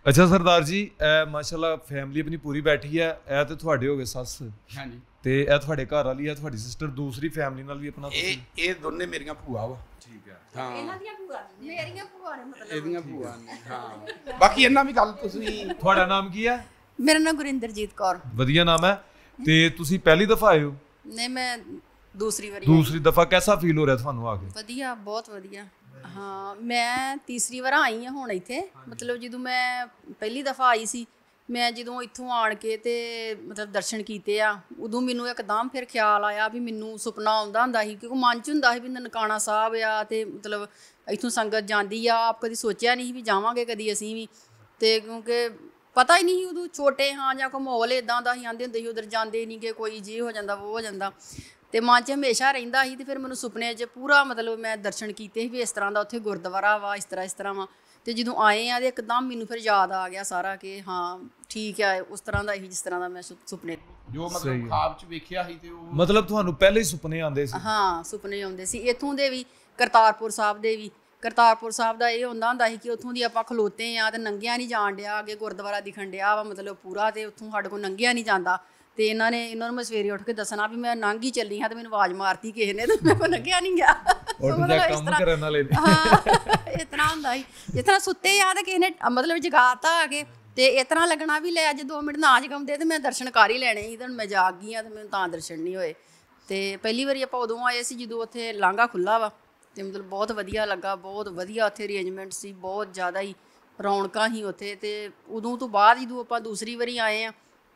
ਅੱਛਾ ਸਰਦਾਰ ਜੀ, ਇਹ ਮਾਸ਼ਾਅੱਲਾ ਫੈਮਿਲੀ ਆਪਣੀ ਪੂਰੀ ਬੈਠੀ ਹੈ। ਇਹ ਤੇ ਤੁਹਾਡੇ ਹੋ ਗਏ ਸੱਸ ਹਾਂਜੀ ਤੇ ਇਹ ਤੁਹਾਡੇ ਘਰ ਵਾਲੀ ਹੈ, ਤੁਹਾਡੀ ਸਿਸਟਰ। ਦੂਸਰੀ ਫੈਮਿਲੀ ਨਾਲ ਵੀ ਆਪਣਾ ਇਹ ਦੋਨੇ ਮੇਰੀਆਂ ਭੂਆ ਵਾ। ਠੀਕ ਹੈ। ਹਾਂ ਇਹਨਾਂ ਦੀਆਂ ਭੂਆ ਮੇਰੀਆਂ ਭੂਆ ਨੇ ਮਤਲਬ ਇਹਦੀਆਂ ਭੂਆ ਨੇ। ਹਾਂ ਬਾਕੀ ਇਹਨਾਂ ਵੀ ਗੱਲ ਤੁਸੀਂ। ਤੁਹਾਡਾ ਨਾਮ ਕੀ ਹੈ? ਮੇਰਾ ਨਾਮ ਗੁਰਿੰਦਰਜੀਤ ਕੌਰ। ਵਧੀਆ ਨਾਮ ਹੈ। ਤੇ ਤੁਸੀਂ ਪਹਿਲੀ ਦਫਾ ਆਏ ਹੋ? ਨਹੀਂ, ਮੈਂ ਦੂਸਰੀ ਵਾਰੀ ਦੂਸਰੀ ਦਫਾ। ਕੈਸਾ ਫੀਲ ਹੋ ਰਿਹਾ ਤੁਹਾਨੂੰ ਆ ਕੇ? ਵਧੀਆ, ਬਹੁਤ ਵਧੀਆ। ਹਾਂ, ਮੈਂ ਤੀਸਰੀ ਵਾਰ ਆਈ ਹਾਂ ਹੁਣ ਇੱਥੇ। ਮਤਲਬ ਜਦੋਂ ਮੈਂ ਪਹਿਲੀ ਦਫਾ ਆਈ ਸੀ, ਮੈਂ ਜਦੋਂ ਇੱਥੋਂ ਆਣ ਕੇ ਤੇ ਮਤਲਬ ਦਰਸ਼ਨ ਕੀਤੇ ਆ, ਉਦੋਂ ਮੈਨੂੰ ਇੱਕਦਮ ਫਿਰ ਖਿਆਲ ਆਇਆ ਵੀ ਮੈਨੂੰ ਸੁਪਨਾ ਆਉਂਦਾ ਹੁੰਦਾ ਸੀ, ਕਿਉਂਕਿ ਮਨ 'ਚ ਹੁੰਦਾ ਸੀ ਵੀ ਨਨਕਾਣਾ ਸਾਹਿਬ ਆ ਤੇ ਮਤਲਬ ਇੱਥੋਂ ਸੰਗਤ ਜਾਂਦੀ ਆ। ਆਪ ਕਦੀ ਸੋਚਿਆ ਨਹੀਂ ਸੀ ਵੀ ਜਾਵਾਂਗੇ ਕਦੀ ਅਸੀਂ ਵੀ, ਤੇ ਕਿਉਂਕਿ ਪਤਾ ਹੀ ਨਹੀਂ ਸੀ ਉਦੋਂ, ਛੋਟੇ ਹਾਂ ਜਾਂ ਕੋਈ ਮਾਹੌਲ ਇੱਦਾਂ ਦਾ ਹੀ, ਆਂਦੇ ਹੁੰਦੇ ਸੀ ਉਧਰ ਜਾਂਦੇ ਨਹੀਂ ਕਿ ਕੋਈ ਜੇ ਹੋ ਜਾਂਦਾ ਉਹ ਹੋ ਜਾਂਦਾ, ਤੇ ਮਨ 'ਚ ਹਮੇਸ਼ਾ ਰਹਿੰਦਾ ਸੀ। ਤੇ ਫਿਰ ਮੈਨੂੰ ਸੁਪਨੇ 'ਚ ਪੂਰਾ ਮਤਲਬ ਮੈਂ ਦਰਸ਼ਨ ਕੀਤੇ ਸੀ ਵੀ ਇਸ ਤਰ੍ਹਾਂ ਦਾ ਉੱਥੇ ਗੁਰਦੁਆਰਾ ਵਾ, ਇਸ ਤਰ੍ਹਾਂ ਵਾ। ਤੇ ਜਦੋਂ ਆਏ ਆ ਤੇ ਇੱਕਦਮ ਮੈਨੂੰ ਫਿਰ ਯਾਦ ਆ ਗਿਆ ਸਾਰਾ ਕਿ ਹਾਂ ਠੀਕ ਆ, ਉਸ ਤਰ੍ਹਾਂ ਦਾ ਹੀ ਜਿਸ ਤਰ੍ਹਾਂ ਦਾ ਮੈਂ ਸੁਪਨੇ ਜੋ ਮਤਲਬ ਖਾਬ 'ਚ ਵੇਖਿਆ ਸੀ ਤੇ ਉਹ ਮਤਲਬ ਤੁਹਾਨੂੰ ਪਹਿਲੇ ਹੀ ਸੁਪਨੇ ਆਉਂਦੇ ਸੀ? ਹਾਂ, ਸੁਪਨੇ ਆਉਂਦੇ ਸੀ ਇੱਥੋਂ ਦੇ ਵੀ, ਕਰਤਾਰਪੁਰ ਸਾਹਿਬ ਦੇ ਵੀ। ਕਰਤਾਰਪੁਰ ਸਾਹਿਬ ਦਾ ਇਹ ਹੁੰਦਾ ਸੀ ਕਿ ਉੱਥੋਂ ਦੀ ਆਪਾਂ ਖਲੋਤੇ ਆ ਤੇ ਨੰਗਿਆ ਨਹੀਂ ਜਾਣ ਡਿਆ, ਅੱਗੇ ਗੁਰਦੁਆਰਾ ਦਿਖਣ ਡਿਆ ਵਾ ਮਤਲਬ ਪੂਰਾ, ਤੇ ਉੱਥੋਂ ਸਾਡੇ ਕੋਲ ਨੰਗਿਆ ਨਹੀਂ ਜਾਂਦਾ। ਤੇ ਇਹਨਾਂ ਨੂੰ ਮੈਂ ਸਵੇਰੇ ਉੱਠ ਕੇ ਦੱਸਣਾ ਵੀ ਮੈਂ ਲੰਘ ਹੀ ਚੱਲੀ ਹਾਂ, ਤੇ ਮੈਨੂੰ ਆਵਾਜ਼ ਮਾਰਤੀ ਕਿਸੇ ਨੇ, ਤੇ ਮੇਰੇ ਕੋਲ ਲੰਘਿਆ ਨਹੀਂ ਗਿਆ। ਕੰਮ ਕਰਨ ਵਾਲੇ ਨੇ। ਹਾਂ, ਇਸ ਤਰ੍ਹਾਂ ਹੁੰਦਾ ਸੀ ਜਿਸ ਤਰ੍ਹਾਂ ਸੁੱਤੇ ਆ ਤੇ ਕਿਸੇ ਨੇ ਮਤਲਬ ਜਗਾਤਾ ਆ ਕੇ, ਤੇ ਇਸ ਤਰ੍ਹਾਂ ਲੱਗਣਾ ਵੀ ਲੈ ਅੱਜ 2 ਮਿੰਟ ਨਾ ਜਗਾਉਂਦੇ ਤੇ ਮੈਂ ਦਰਸ਼ਨ ਕਰ ਹੀ ਲੈਣੇ ਸੀ। ਤੇ ਮੈਂ ਜਾਗ ਗਈ ਹਾਂ ਤੇ ਮੈਨੂੰ ਤਾਂ ਦਰਸ਼ਨ ਨਹੀਂ ਹੋਏ। ਤੇ ਪਹਿਲੀ ਵਾਰੀ ਆਪਾਂ ਉਦੋਂ ਆਏ ਸੀ ਜਦੋਂ ਉੱਥੇ ਲਾਂਘਾ ਖੁੱਲ੍ਹਾ ਵਾ, ਤੇ ਮਤਲਬ ਬਹੁਤ ਵਧੀਆ ਲੱਗਾ, ਬਹੁਤ ਵਧੀਆ ਉੱਥੇ ਅਰੇਂਜਮੈਂਟ ਸੀ, ਬਹੁਤ ਜ਼ਿਆਦਾ ਹੀ ਰੌਣਕਾਂ ਸੀ ਉੱਥੇ। ਤੇ ਉਦੋਂ ਤੋਂ ਬਾਅਦ ਜਦੋਂ ਆਪਾਂ ਦੂਸਰੀ ਵਾਰੀ ਆਏ ਆ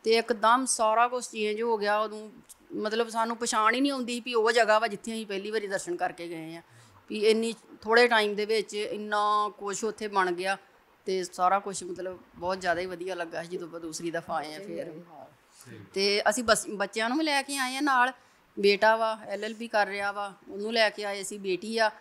ਤੇ ਇੱਕਦਮ ਸਾਰਾ ਕੁਛ ਚੇਂਜ ਹੋ ਗਿਆ। ਉਦੋਂ ਮਤਲਬ ਸਾਨੂੰ ਪਛਾਣ ਹੀ ਨਹੀਂ ਆਉਂਦੀ ਵੀ ਉਹ ਜਗ੍ਹਾ ਵਾ ਜਿੱਥੇ ਅਸੀਂ ਪਹਿਲੀ ਵਾਰੀ ਦਰਸ਼ਨ ਕਰਕੇ ਗਏ ਆ, ਵੀ ਇੰਨੀ ਥੋੜ੍ਹੇ ਟਾਈਮ ਦੇ ਵਿੱਚ ਇੰਨਾ ਕੁਛ ਉੱਥੇ ਬਣ ਗਿਆ। ਤੇ ਸਾਰਾ ਕੁਛ ਮਤਲਬ ਬਹੁਤ ਜ਼ਿਆਦਾ ਹੀ ਵਧੀਆ ਲੱਗਾ ਸੀ ਜਦੋਂ ਆਪਾਂ ਦੂਸਰੀ ਦਫਾ ਆਏ ਆ ਫਿਰ। ਤੇ ਅਸੀਂ ਬੱਚਿਆਂ ਨੂੰ ਵੀ ਲੈ ਕੇ ਆਏ ਆ ਨਾਲ, ਬੇਟਾ ਵਾ LLB ਕਰ ਰਿਹਾ ਵਾ, ਉਹਨੂੰ ਲੈ ਕੇ ਆਏ ਸੀ, ਬੇਟੀ ਆ।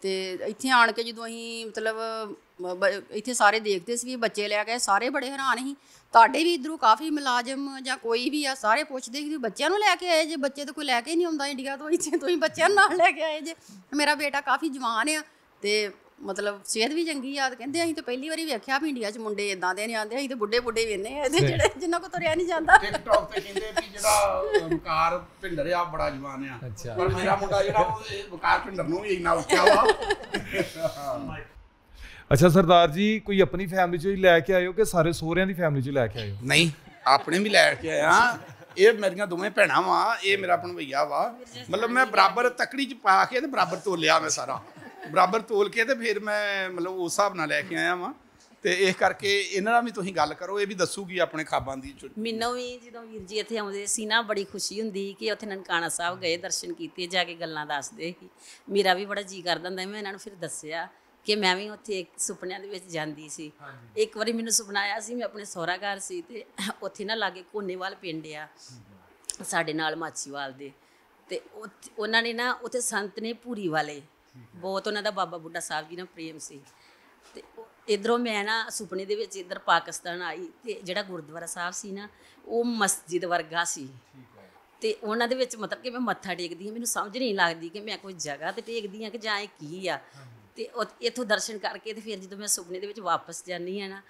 ਤੇ ਇੱਥੇ ਆਣ ਕੇ ਜਦੋਂ ਅਸੀਂ ਮਤਲਬ ਇੱਥੇ ਸਾਰੇ ਦੇਖਦੇ ਸੀ ਵੀ ਬੱਚੇ ਲੈ ਕੇ, ਸਾਰੇ ਬੜੇ ਹੈਰਾਨ ਸੀ। ਤੁਹਾਡੇ ਵੀ ਇੱਧਰੋਂ ਕਾਫੀ ਮੁਲਾਜ਼ਮ ਜਾਂ ਕੋਈ ਵੀ ਆ, ਸਾਰੇ ਪੁੱਛਦੇ ਸੀ ਵੀ ਬੱਚਿਆਂ ਨੂੰ ਲੈ ਕੇ ਆਏ ਜੇ, ਬੱਚੇ ਤਾਂ ਕੋਈ ਲੈ ਕੇ ਨਹੀਂ ਆਉਂਦਾ ਇੰਡੀਆ ਤੋਂ, ਇੱਥੇ ਤੁਸੀਂ ਬੱਚਿਆਂ ਨੂੰ ਨਾਲ ਲੈ ਕੇ ਆਏ ਜੇ। ਮੇਰਾ ਬੇਟਾ ਕਾਫੀ ਜਵਾਨ ਆ ਤੇ ਮਤਲਬ ਸਿਹਤ ਵੀ ਚੰਗੀ ਆ। ਕਹਿੰਦੇ ਅਸੀਂ ਤਾਂ ਪਹਿਲੀ ਵਾਰੀ ਵੇਖਿਆ ਵੀ ਇੰਡੀਆ 'ਚ ਮੁੰਡੇ ਇੱਦਾਂ ਦੇ ਨਹੀਂ ਆਉਂਦੇ, ਅਸੀਂ ਤਾਂ ਬੁੱਢੇ ਵੇਖਦੇ ਆ ਜਿਹੜੇ ਜਿੰਨਾ ਕੋ ਤੁਰਿਆ ਨਹੀਂ ਜਾਂਦਾ। ਟਿਕਟੌਕ ਤੇ ਕਹਿੰਦੇ ਵੀ ਜਿਹੜਾ ਵਕਾਰ ਭਿੰਡਰ ਆ ਬੜਾ ਜਵਾਨ ਆ, ਪਰ ਮੇਰਾ ਮੁੰਡਾ ਜਿਹੜਾ ਉਹ ਵਕਾਰ ਭਿੰਡਰ ਨੂੰ ਵੀ ਇੰਨਾ ਉੱਚਾ ਵਾ। ਅੱਛਾ ਸਰਦਾਰ ਜੀ, ਕੋਈ ਆਪਣੀ ਫੈਮਿਲੀ 'ਚੋਂ ਹੀ ਲੈ ਕੇ ਆਏ ਹੋ ਕਿ ਸਾਰੇ ਸਹੁਰਿਆਂ ਦੀ ਫੈਮਿਲੀ 'ਚੋਂ ਲੈ ਕੇ ਆਏ ਹੋ? ਨਹੀਂ, ਆਪਣੇ ਵੀ ਲੈ ਕੇ ਆਇਆ। ਇਹ ਮੇਰੀਆਂ ਦੋਵੇਂ ਭੈਣਾਂ ਵਾ, ਇਹ ਮੇਰਾ ਭਣਵਈਆ ਵਾ। ਮਤਲਬ ਮੈਂ ਬਰਾਬਰ ਤਕੜੀ 'ਚ ਪਾ ਕੇ ਤੇ ਬਰਾਬਰ ਤੋਲਿਆ, ਮੈਂ ਸਾਰਾ ਬਰਾਬਰ ਤੋਲ ਕੇ ਤੇ ਫਿਰ ਮੈਂ ਮਤਲਬ ਉਸ ਹਿਸਾਬ ਨਾਲ ਲੈ ਕੇ ਆਇਆ ਵਾਂ। ਤੇ ਇਸ ਕਰਕੇ ਇਹਨਾਂ ਨਾਲ ਵੀ ਤੁਸੀਂ ਗੱਲ ਕਰੋ, ਇਹ ਵੀ ਦੱਸੂਗੀ ਆਪਣੇ ਖਾਬਾਂ ਦੀ। ਮੈਨੂੰ ਵੀ ਜਦੋਂ ਵੀਰ ਜੀ ਇੱਥੇ ਆਉਂਦੇ ਸੀ ਨਾ, ਬੜੀ ਖੁਸ਼ੀ ਹੁੰਦੀ ਕਿ ਉੱਥੇ ਨਨਕਾਣਾ ਸਾਹਿਬ ਗਏ, ਦਰਸ਼ਨ ਕੀਤੇ, ਜਾ ਕੇ ਗੱਲਾਂ ਦੱਸਦੇ ਸੀ। ਮੇਰਾ ਵੀ ਬੜਾ ਜੀਅ ਕਰਦਾ ਹੁੰਦਾ। ਮੈਂ ਇਹਨਾਂ ਨੂੰ ਫਿਰ ਦੱਸਿਆ ਕਿ ਮੈਂ ਵੀ ਉੱਥੇ ਸੁਪਨਿਆਂ ਦੇ ਵਿੱਚ ਜਾਂਦੀ ਸੀ। ਇੱਕ ਵਾਰੀ ਮੈਨੂੰ ਸੁਪਨਾ ਆਇਆ ਸੀ, ਮੈਂ ਆਪਣੇ ਸਹੁਰਾ ਘਰ ਸੀ ਤੇ ਉੱਥੇ ਨਾ ਲਾਗੇ ਕੋਨੇਵਾਲ ਪਿੰਡ ਆ ਸਾਡੇ ਨਾਲ ਮਾਛੀਵਾਲ ਦੇ, ਤੇ ਉਹਨਾਂ ਨੇ ਨਾ ਉੱਥੇ ਸੰਤ ਨੇ ਭੂਰੀ ਵਾਲੇ, ਬਹੁਤ ਉਹਨਾਂ ਦਾ ਬਾਬਾ ਬੁੱਢਾ ਸਾਹਿਬ ਜੀ ਨਾਲ ਪ੍ਰੇਮ ਸੀ। ਤੇ ਇੱਧਰੋਂ ਮੈਂ ਨਾ ਸੁਪਨੇ ਦੇ ਵਿੱਚ ਇੱਧਰ ਪਾਕਿਸਤਾਨ ਆਈ, ਤੇ ਜਿਹੜਾ ਗੁਰਦੁਆਰਾ ਸਾਹਿਬ ਸੀ ਨਾ ਉਹ ਮਸਜਿਦ ਵਰਗਾ ਸੀ। ਤੇ ਉਹਨਾਂ ਦੇ ਵਿੱਚ ਮਤਲਬ ਕਿ ਮੈਂ ਮੱਥਾ ਟੇਕਦੀ ਹਾਂ, ਮੈਨੂੰ ਸਮਝ ਨਹੀਂ ਲੱਗਦੀ ਕਿ ਮੈਂ ਕੋਈ ਜਗ੍ਹਾ 'ਤੇ ਟੇਕਦੀ ਹਾਂ ਕਿ ਜਾਂ ਇਹ ਕੀ ਆ। ਤੇ ਇੱਥੋਂ ਦਰਸ਼ਨ ਕਰਕੇ ਤੇ ਫਿਰ ਜਦੋਂ ਮੈਂ ਸੁਪਨੇ ਦੇ ਵਿੱਚ ਵਾਪਸ ਜਾਂਦੀ ਹਾਂ ਨਾ,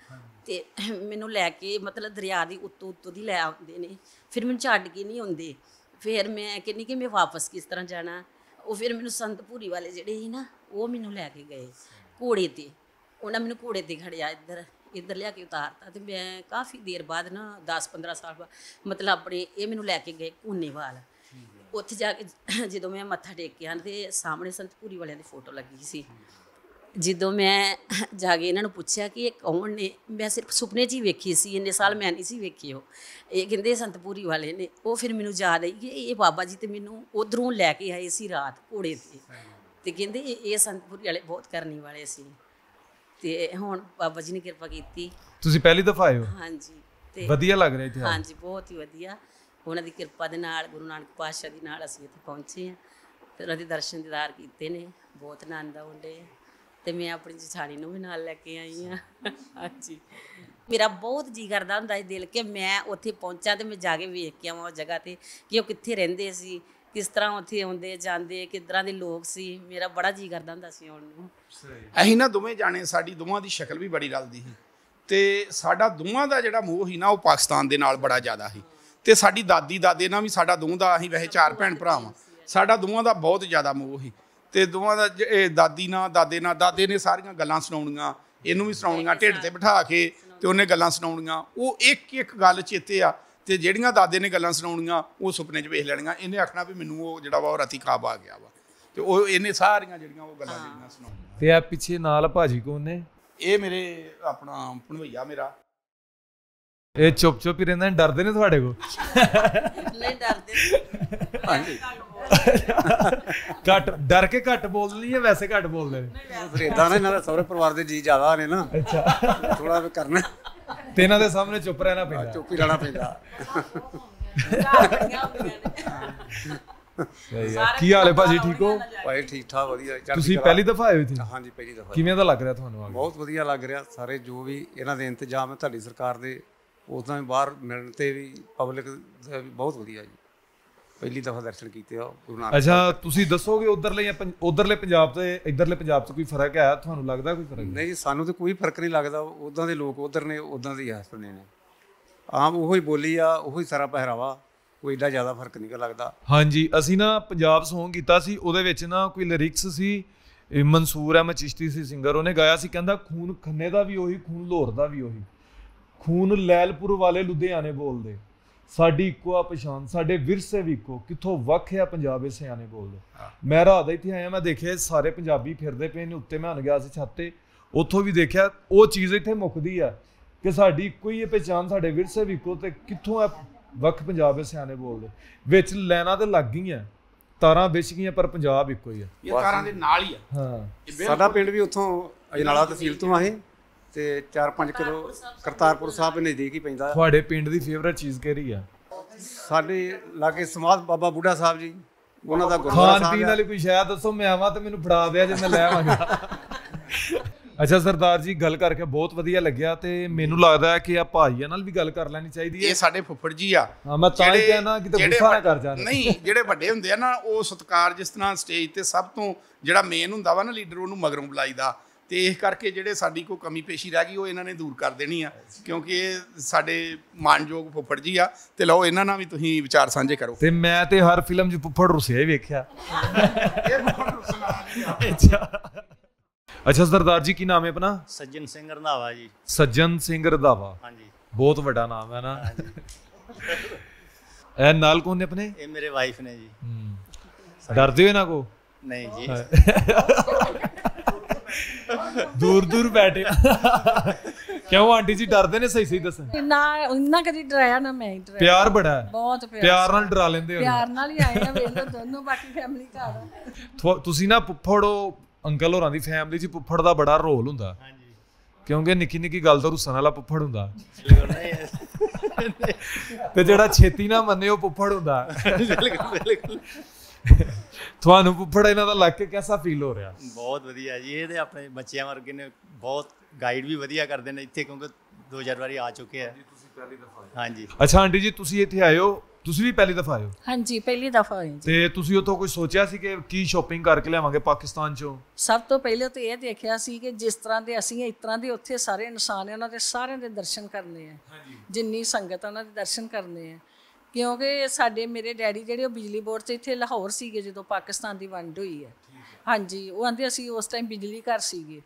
ਤੇ ਮੈਨੂੰ ਲੈ ਕੇ ਮਤਲਬ ਦਰਿਆ ਦੀ ਉੱਤੋਂ ਦੀ ਲੈ ਆਉਂਦੇ ਨੇ, ਫਿਰ ਮੈਨੂੰ ਛੱਡ ਕੇ ਨਹੀਂ ਆਉਂਦੇ। ਫਿਰ ਮੈਂ ਕਹਿੰਦੀ ਕਿ ਮੈਂ ਵਾਪਸ ਕਿਸ ਤਰ੍ਹਾਂ ਜਾਣਾ। ਉਹ ਫਿਰ ਮੈਨੂੰ ਸੰਤ ਭੂਰੀ ਵਾਲੇ ਜਿਹੜੇ ਸੀ ਨਾ, ਉਹ ਮੈਨੂੰ ਲੈ ਕੇ ਗਏ ਘੋੜੇ 'ਤੇ। ਉਹਨਾਂ ਮੈਨੂੰ ਘੋੜੇ 'ਤੇ ਖੜਿਆ, ਇੱਧਰ ਲਿਆ ਕੇ ਉਤਾਰਤਾ। ਤੇ ਮੈਂ ਕਾਫੀ ਦੇਰ ਬਾਅਦ ਨਾ 10-15 ਸਾਲ ਬਾਅਦ ਮਤਲਬ ਆਪਣੇ ਇਹ ਮੈਨੂੰ ਲੈ ਕੇ ਗਏ ਕੋਨੇਵਾਲ। ਉੱਥੇ ਜਾ ਕੇ ਜਦੋਂ ਮੈਂ ਮੱਥਾ ਟੇਕਿਆ ਤੇ ਸਾਹਮਣੇ ਸੰਤ ਭੂਰੀ ਵਾਲਿਆਂ ਦੀ ਫੋਟੋ ਲੱਗੀ ਸੀ। ਜਦੋਂ ਮੈਂ ਜਾ ਕੇ ਇਹਨਾਂ ਨੂੰ ਪੁੱਛਿਆ ਕਿ ਇਹ ਕੌਣ ਨੇ, ਮੈਂ ਸਿਰਫ ਸੁਪਨੇ 'ਚ ਹੀ ਵੇਖੀ ਸੀ, ਇੰਨੇ ਸਾਲ ਮੈਂ ਨਹੀਂ ਸੀ ਵੇਖੀ। ਉਹ ਇਹ ਕਹਿੰਦੇ ਸੰਤ ਭੂਰੀ ਵਾਲੇ ਨੇ। ਉਹ ਫਿਰ ਮੈਨੂੰ ਯਾਦ ਆਈ ਕਿ ਇਹ ਬਾਬਾ ਜੀ ਤੇ ਮੈਨੂੰ ਉੱਧਰੋਂ ਲੈ ਕੇ ਆਏ ਸੀ ਰਾਤ ਘੋੜੇ 'ਤੇ, ਤੇ ਕਹਿੰਦੇ ਇਹ ਸੰਤ ਭੂਰੀ ਵਾਲੇ ਬਹੁਤ ਕਰਨੀ ਵਾਲੇ ਸੀ। ਤੇ ਹੁਣ ਬਾਬਾ ਜੀ ਨੇ ਕਿਰਪਾ ਕੀਤੀ। ਤੁਸੀਂ ਪਹਿਲੀ ਦਫਾ ਆਏ ਹੋ? ਹਾਂਜੀ। ਤੇ ਵਧੀਆ ਲੱਗ ਰਿਹਾ ਇੱਥੇ? ਹਾਂਜੀ, ਬਹੁਤ ਹੀ ਵਧੀਆ। ਉਹਨਾਂ ਦੀ ਕਿਰਪਾ ਦੇ ਨਾਲ, ਗੁਰੂ ਨਾਨਕ ਪਾਤਸ਼ਾਹ ਦੀ ਨਾਲ ਅਸੀਂ ਇੱਥੇ ਪਹੁੰਚੇ ਹਾਂ ਤੇ ਉਹਨਾਂ ਦੇ ਦਰਸ਼ਨ ਦੀਦਾਰ ਕੀਤੇ ਨੇ, ਬਹੁਤ ਆਨੰਦ ਆਉਂਦੇ। ਤੇ ਮੈਂ ਆਪਣੀ ਜਠਾਣੀ ਨੂੰ ਵੀ ਨਾਲ ਲੈ ਕੇ ਆਈ ਹਾਂ। ਹਾਂਜੀ, ਮੇਰਾ ਬਹੁਤ ਜੀਅ ਕਰਦਾ ਹੁੰਦਾ ਸੀ ਦਿਲ ਕਿ ਮੈਂ ਉੱਥੇ ਪਹੁੰਚਾਂ ਤੇ ਮੈਂ ਜਾ ਕੇ ਵੇਖ ਕੇ ਆਵਾਂ ਉਹ ਜਗ੍ਹਾ 'ਤੇ ਕਿ ਉਹ ਕਿੱਥੇ ਰਹਿੰਦੇ ਸੀ, ਕਿਸ ਤਰ੍ਹਾਂ ਉੱਥੇ ਆਉਂਦੇ ਜਾਂਦੇ, ਕਿਸ ਤਰ੍ਹਾਂ ਦੇ ਲੋਕ ਸੀ। ਮੇਰਾ ਬੜਾ ਜੀਅ ਕਰਦਾ ਹੁੰਦਾ ਸੀ ਆਉਣ ਨੂੰ। ਅਸੀਂ ਨਾ ਦੋਵੇਂ ਜਾਣੇ, ਸਾਡੀ ਦੋਵਾਂ ਦੀ ਸ਼ਕਲ ਵੀ ਬੜੀ ਰਲਦੀ ਸੀ। ਤੇ ਸਾਡਾ ਦੋਵਾਂ ਦਾ ਜਿਹੜਾ ਮੋਹ ਸੀ ਨਾ ਉਹ ਪਾਕਿਸਤਾਨ ਦੇ ਨਾਲ ਬੜਾ ਜ਼ਿਆਦਾ ਸੀ। ਤੇ ਸਾਡੀ ਦਾਦੀ ਦਾਦੇ ਨਾਲ ਵੀ ਸਾਡਾ ਦੋਵਾਂ ਦਾ, ਅਸੀਂ ਵੈਸੇ 4 ਭੈਣ ਭਰਾ ਵਾਂ, ਸਾਡਾ ਦੋਵਾਂ ਦਾ ਬਹੁਤ ਜ਼ਿਆਦਾ ਮੋਹ ਸੀ। ਤੇ ਦੋਵਾਂ ਦਾ ਦਾਦੀ ਨਾਲ ਦਾਦੇ ਨੇ ਸਾਰੀਆਂ ਗੱਲਾਂ ਸੁਣਾਉਣੀਆਂ, ਇਹਨੂੰ ਵੀ ਸੁਣਾਉਣੀਆਂ, ਢਿੱਡ ਤੇ ਬਿਠਾ ਕੇ ਤੇ ਉਹਨੇ ਗੱਲਾਂ ਸੁਣਾਉਣੀਆਂ। ਉਹ ਇੱਕ ਇੱਕ ਗੱਲ ਚੇਤੇ ਆ, ਤੇ ਜਿਹੜੀਆਂ ਦਾਦੇ ਨੇ ਗੱਲਾਂ ਸੁਣਾਉਣੀਆਂ ਉਹ ਸੁਪਨੇ 'ਚ ਵੇਖ ਲੈਣੀਆਂ। ਇਹਨੇ ਆਖਣਾ ਵੀ ਮੈਨੂੰ ਉਹ ਜਿਹੜਾ ਵਾ ਉਹ ਰਾਤੀ ਖਾਬ ਆ ਗਿਆ ਵਾ, ਤੇ ਉਹ ਇਹਨੇ ਸਾਰੀਆਂ ਜਿਹੜੀਆਂ ਉਹ ਗੱਲਾਂ ਜਿਹੜੀਆਂ ਸੁਣਾਉਣੀਆਂ। ਤੇ ਆ ਪਿੱਛੇ ਨਾਲ ਭਾਜੀ ਕੌਣ ਨੇ? ਇਹ ਮੇਰੇ ਆਪਣਾ ਭਣਵਈਆ ਮੇਰਾ। ਇਹ ਚੁੱਪ ਹੀ ਰਹਿੰਦੇ ਨੇ, ਡਰਦੇ ਨੇ ਤੁਹਾਡੇ ਕੋਲ? ਨਹੀਂ ਡਰਦੇ। ਹਾਂਜੀ ਘੱਟ ਡਰ ਕੇ ਘੱਟ ਬੋਲਦੇ ਨਹੀਂ, ਵੈਸੇ ਘੱਟ ਬੋਲਦੇ ਨੇ? ਫਿਰ ਇਦਾਂ ਨਾ, ਇਹਨਾਂ ਦੇ ਸਹੁਰੇ ਪਰਿਵਾਰ ਦੇ ਜੀ ਜ਼ਿਆਦਾ ਨੇ ਨਾ, ਅੱਛਾ, ਥੋੜਾ ਕਰਨਾ, ਤੇ ਇਹਨਾਂ ਦੇ ਸਾਹਮਣੇ ਚੁੱਪ ਰਹਿਣਾ ਪੈਂਦਾ। ਚੁੱਪ ਹੀ ਰਹਿਣਾ ਪੈਂਦਾ। ਸਹੀ ਹੈ। ਕੀ ਹਾਲ ਹੈ ਭਾਜੀ, ਠੀਕ ਹੋ? ਭਾਈ ਠੀਕ ਠਾਕ, ਵਧੀਆ। ਤੁਸੀਂ ਪਹਿਲੀ ਦਫਾ ਆਏ ਹੋ ਇੱਥੇ? ਹਾਂਜੀ, ਪਹਿਲੀ ਦਫਾ। ਕਿਵੇਂ ਦਾ ਲੱਗ ਰਿਹਾ ਤੁਹਾਨੂੰ ਆ ਕੇ? ਬਹੁਤ ਵਧੀਆ ਲੱਗ ਰਿਹਾ। ਸਾਰੇ ਜੋ ਵੀ ਇਹਨਾਂ ਦੇ ਇੰਤਜ਼ਾਮ ਹੈ ਤੁਹਾਡੀ ਸਰਕਾਰ ਦੇ, ਉੱਦਾਂ ਵੀ ਬਾਹਰ ਮਿਲਣ ਤੇ ਵੀ ਪਬਲਿਕ ਦਾ ਵੀ ਬਹੁਤ ਵਧੀਆ ਜੀ। ਪਹਿਲੀ ਦਫਾ ਦਰਸ਼ਨ ਕੀਤੇ ਆ ਗੁਰੂ ਨਾਨਕ। ਅੱਛਾ, ਤੁਸੀਂ ਦੱਸੋਗੇ ਉਧਰਲੇ ਪੰਜਾਬ ਤੇ ਇਧਰਲੇ ਪੰਜਾਬ 'ਚ ਕੋਈ ਫਰਕ ਹੈ? ਤੁਹਾਨੂੰ ਲੱਗਦਾ ਕੋਈ ਫਰਕ? ਨਹੀਂ ਜੀ, ਸਾਨੂੰ ਤਾਂ ਕੋਈ ਫਰਕ ਨਹੀਂ ਲੱਗਦਾ। ਉੱਦਾਂ ਦੇ ਲੋਕ ਉੱਧਰ ਨੇ, ਉੱਦਾਂ ਦੇ ਹੀ ਸੁਣੇ ਨੇ। ਆਮ ਉਹੀ ਬੋਲੀ ਆ, ਉਹੀ ਸਾਰਾ ਪਹਿਰਾਵਾ, ਕੋਈ ਏਡਾ ਜ਼ਿਆਦਾ ਫਰਕ ਨਹੀਂ ਲੱਗਦਾ। ਹਾਂਜੀ, ਅਸੀਂ ਨਾ ਪੰਜਾਬ Song ਕੀਤਾ ਸੀ, ਉਹਦੇ ਵਿੱਚ ਨਾ ਕੋਈ ਲਿਰਿਕਸ ਸੀ, ਮਨਸੂਰ ਅਹਿਮਦ ਚਿਸ਼ਤੀ ਸੀ ਸਿੰਗਰ, ਉਹਨੇ ਗਾਇਆ ਸੀ, ਕਹਿੰਦਾ ਖੂਨ ਖੰਨੇ ਦਾ ਵੀ ਉਹੀ, ਖੂਨ ਲਾਹੌਰ ਦਾ ਵੀ ਉਹੀ, ਖੂਨ ਲੈਲਪੁਰ ਵਾਲੇ ਲੁਧਿਆਣੇ ਬੋਲਦੇ, ਸਾਡੀ ਇੱਕੋ ਆ ਪਛਾਣ, ਸਾਡੇ ਵਿਰਸੇ ਵੀ ਇੱਕੋ, ਕਿੱਥੋਂ ਵੱਖ ਆ ਪੰਜਾਬ ਇਹ ਸਿਆਣੇ ਬੋਲਦੇ। ਮੈਂ ਰਾਤ ਇੱਥੇ ਆਇਆ, ਮੈਂ ਦੇਖਿਆ ਸਾਰੇ ਪੰਜਾਬੀ ਫਿਰਦੇ ਪਏ ਨੇ ਉੱਤੇ। ਮੈਂ ਗਿਆ ਸੀ ਛੱਤ ਤੇ, ਉੱਥੋਂ ਵੀ ਦੇਖਿਆ ਉਹ ਚੀਜ਼ ਇੱਥੇ ਮੁੱਕਦੀ ਆ ਕਿ ਸਾਡੀ ਇੱਕੋ ਹੀ ਪਛਾਣ, ਸਾਡੇ ਵਿਰਸੇ ਵੀ ਇੱਕੋ, ਤੇ ਕਿੱਥੋਂ ਆ ਵੱਖ ਪੰਜਾਬ ਇਹ ਸਿਆਣੇ ਬੋਲਦੇ। ਵਿੱਚ ਲੈਣਾ ਤੇ ਲੱਗ ਗਈਆਂ, ਤਾਰਾਂ ਵਿਛ ਗਈਆਂ, ਪਰ ਪੰਜਾਬ ਇੱਕੋ ਹੀ ਆ। ਇਹ ਤਾਰਾਂ ਦੇ ਨਾਲ ਹੀ ਆ। ਹਾਂ, ਸਾਡਾ ਪਿੰਡ ਵੀ ਉੱਥੋਂ ਅਜਨਾਲਾ ਤਹਿਸੀਲ ਤੋਂ ਆਏ, ਤੇ 4-5 ਕਿਲੋ ਕਰਤਾਰਪੁਰ ਸਾਹਿਬ ਨਜ਼ਦੀਕ ਹੀ ਪੈਂਦਾ। ਤੁਹਾਡੇ ਪਿੰਡ ਦੀ ਫੇਵਰੇਟ ਚੀਜ਼ ਕਿਹੜੀ ਆ? ਸਾਡੇ ਲਾਗੇ ਸਮਾਧ ਬਾਬਾ ਬੁੱਢਾ ਸਾਹਿਬ ਜੀ, ਉਹਨਾਂ ਦਾ ਗੁਰਦੁਆਰਾ ਖਾਣ ਸਾਹਿਬ ਪੀਣ ਹੈ। ਵਾਲੀ ਕੋਈ ਸ਼ਾਇਦ ਦੱਸੋ, ਮੈਂ ਆਵਾਂ ਤੇ ਮੈਨੂੰ ਫੜਾ ਦਿਆ ਜੇ ਮੈਂ ਲੈ ਆਵਾਂਗਾ। ਅੱਛਾ ਸਰਦਾਰ ਜੀ, ਗੱਲ ਕਰਕੇ ਬਹੁਤ ਵਧੀਆ ਲੱਗਿਆ, ਤੇ ਮੈਨੂੰ ਲੱਗਦਾ ਹੈ ਕਿ ਆ ਭਾਈਆਂ ਨਾਲ ਵੀ ਗੱਲ ਕਰ ਲੈਣੀ ਚਾਹੀਦੀ ਹੈ। ਇਹ ਸਾਡੇ ਫੁੱਫੜ ਜੀ ਆ। ਹਾਂ, ਮੈਂ ਤਾਂ ਹੀ ਕਹਿਣਾ ਕਿ ਗੁੱਸਾ ਨਾ ਕਰ ਜਾਣ। ਨਹੀਂ, ਜਿਹੜੇ ਵੱਡੇ ਹੁੰਦੇ ਆ ਨਾ, ਉਹ ਸਤਿਕਾਰ, ਜਿਸ ਤਰ੍ਹਾਂ ਸਟੇਜ ਤੇ ਸਭ ਤੋਂ ਜਿਹੜਾ ਮੇਨ ਹੁੰਦਾ ਵਾ ਨਾ ਲੀਡਰ, ਉਹਨੂੰ ਮਗਰੋਂ ਬੁਲਾਈਦਾ। ਤੇ ਇਸ ਕਰਕੇ ਜਿਹੜੇ ਸਾਡੀ ਕੋਈ ਕਮੀ ਪੇਸ਼ੀ ਰਹਿ ਗਈ ਉਹ ਇਹਨਾਂ ਨੇ ਦੂਰ ਕਰ ਦੇਣੀ ਆ, ਕਿਉਂਕਿ ਇਹ ਸਾਡੇ ਮਾਨਯੋਗ ਫੁੱਫੜ ਜੀ ਆ। ਤੇ ਲਓ, ਇਹਨਾਂ ਨਾਲ ਵੀ ਤੁਸੀਂ ਵਿਚਾਰ ਸਾਂਝੇ ਕਰੋ। ਤੇ ਮੈਂ ਤੇ ਹਰ ਫਿਲਮ 'ਚ ਫੁੱਫੜ ਰੁੱਸਿਆ ਹੀ ਵੇਖਿਆ। ਅੱਛਾ ਸਰਦਾਰ ਜੀ, ਕੀ ਨਾਮ ਹੈ ਆਪਣਾ? ਸੱਜਣ ਸਿੰਘ ਰੰਧਾਵਾ ਜੀ। ਸੱਜਣ ਸਿੰਘ ਰੰਧਾਵਾ, ਹਾਂਜੀ, ਬਹੁਤ ਵੱਡਾ ਨਾਮ ਹੈ ਨਾ। ਇਹ ਨਾਲ ਕੌਣ ਨੇ ਆਪਣੇ? ਇਹ ਮੇਰੇ ਵਾਈਫ ਨੇ ਜੀ। ਡਰਦੇ ਹੋ ਇਹਨਾਂ ਕੋ? ਨਹੀਂ ਜੀ, ਦੂਰ ਦੂਰ ਬੈਠੇ। ਕਿਉਂ ਆਂਟੀ ਜੀ ਡਰਦੇ ਨੇ? ਸਹੀ ਸਹੀ ਦੱਸਣ। ਨਾ ਕਦੀ ਡਰਾਇਆ ਨਾ ਮੈਂ ਹੀ ਡਰਾਇਆ। ਪਿਆਰ ਬੜਾ ਹੈ, ਬਹੁਤ ਪਿਆਰ ਨਾਲ ਡਰਾ ਲੈਂਦੇ ਹੋ। ਪਿਆਰ ਨਾਲ ਹੀ ਆਏ ਆ, ਵੇਖ ਲਓ ਦੋਨੋਂ, ਬਾਕੀ ਫੈਮਿਲੀ ਘਰ ਆ। ਤੁਸੀਂ ਨਾ ਫੁੱਫੜ ਅੰਕਲ ਹੋਰਾਂ ਦੀ ਫੈਮਿਲੀ 'ਚ ਫੁੱਫੜ ਦਾ ਬੜਾ ਰੋਲ ਹੁੰਦਾ, ਕਿਉਂਕਿ ਨਿੱਕੀ ਨਿੱਕੀ ਗੱਲ ਤੋਂ ਰੁੱਸਣ ਵਾਲਾ ਫੁੱਫੜ ਹੁੰਦਾ, ਤੇ ਜਿਹੜਾ ਛੇਤੀ ਨਾ ਮੰਨੇ ਉਹ ਫੁੱਫੜ ਹੁੰਦਾ। ਤੁਹਾਨੂੰ ਫੁੱਫੜ ਇਹਨਾਂ ਦਾ ਲੱਗ ਕੇ ਕਿਹਦਾ ਫੀਲ ਹੋ ਰਿਹਾ? ਬਹੁਤ ਵਧੀਆ ਜੀ। ਇਹ ਤੇ ਆਪਣੇ ਬੱਚਿਆਂ ਵਰਗੇ ਨੇ, ਬਹੁਤ ਗਾਈਡ ਵੀ ਵਧੀਆ ਕਰਦੇ ਨੇ ਇੱਥੇ, ਕਿਉਂਕਿ 2-4 ਵਾਰੀ ਆ ਚੁੱਕੇ ਆ। ਹਾਂਜੀ। ਅੱਛਾ ਆਂਟੀ ਜੀ, ਤੁਸੀਂ ਇੱਥੇ ਆਏ ਹੋ, ਤੁਸੀਂ ਵੀ ਪਹਿਲੀ ਦਫਾ ਆਏ ਹੋ? ਹਾਂਜੀ, ਪਹਿਲੀ ਦਫਾ ਹੋਈ ਜੀ। ਤੇ ਤੁਸੀਂ ਉੱਥੋਂ ਕੁਝ ਸੋਚਿਆ ਸੀ ਕਿ ਕੀ ਸ਼ਾਪਿੰਗ ਕਰਕੇ ਲਿਆਵਾਂਗੇ ਪਾਕਿਸਤਾਨ 'ਚੋਂ? ਸਭ ਤੋਂ ਪਹਿਲੇ ਤਾਂ ਇਹ ਦੇਖਿਆ ਸੀ ਕਿ ਜਿਸ ਤਰ੍ਹਾਂ ਦੇ ਅਸੀਂ, ਇਸ ਤਰ੍ਹਾਂ ਦੇ ਉੱਥੇ ਸਾਰੇ ਇਨਸਾਨ ਨੇ, ਉਹਨਾਂ ਦੇ ਸਾਰਿਆਂ ਦੇ ਦਰਸ਼ਨ ਕਰਨੇ ਆ। ਜਿੰਨੀ ਸੰਗਤ ਆ ਉਹਨਾਂ ਦੇ ਦਰਸ਼ਨ ਕਰਨੇ ਆ, ਕਿਉਂਕਿ ਸਾਡੇ ਮੇਰੇ ਡੈਡੀ ਜਿਹੜੇ ਉਹ ਬਿਜਲੀ ਬੋਰਡ 'ਚ ਇੱਥੇ ਲਾਹੌਰ ਸੀਗੇ ਜਦੋਂ ਪਾਕਿਸਤਾਨ ਦੀ ਵੰਡ ਹੋਈ ਹੈ। ਹਾਂਜੀ, ਉਹ ਆਂਦੇ ਅਸੀਂ ਉਸ ਟਾਈਮ ਬਿਜਲੀ ਘਰ ਸੀਗੇ,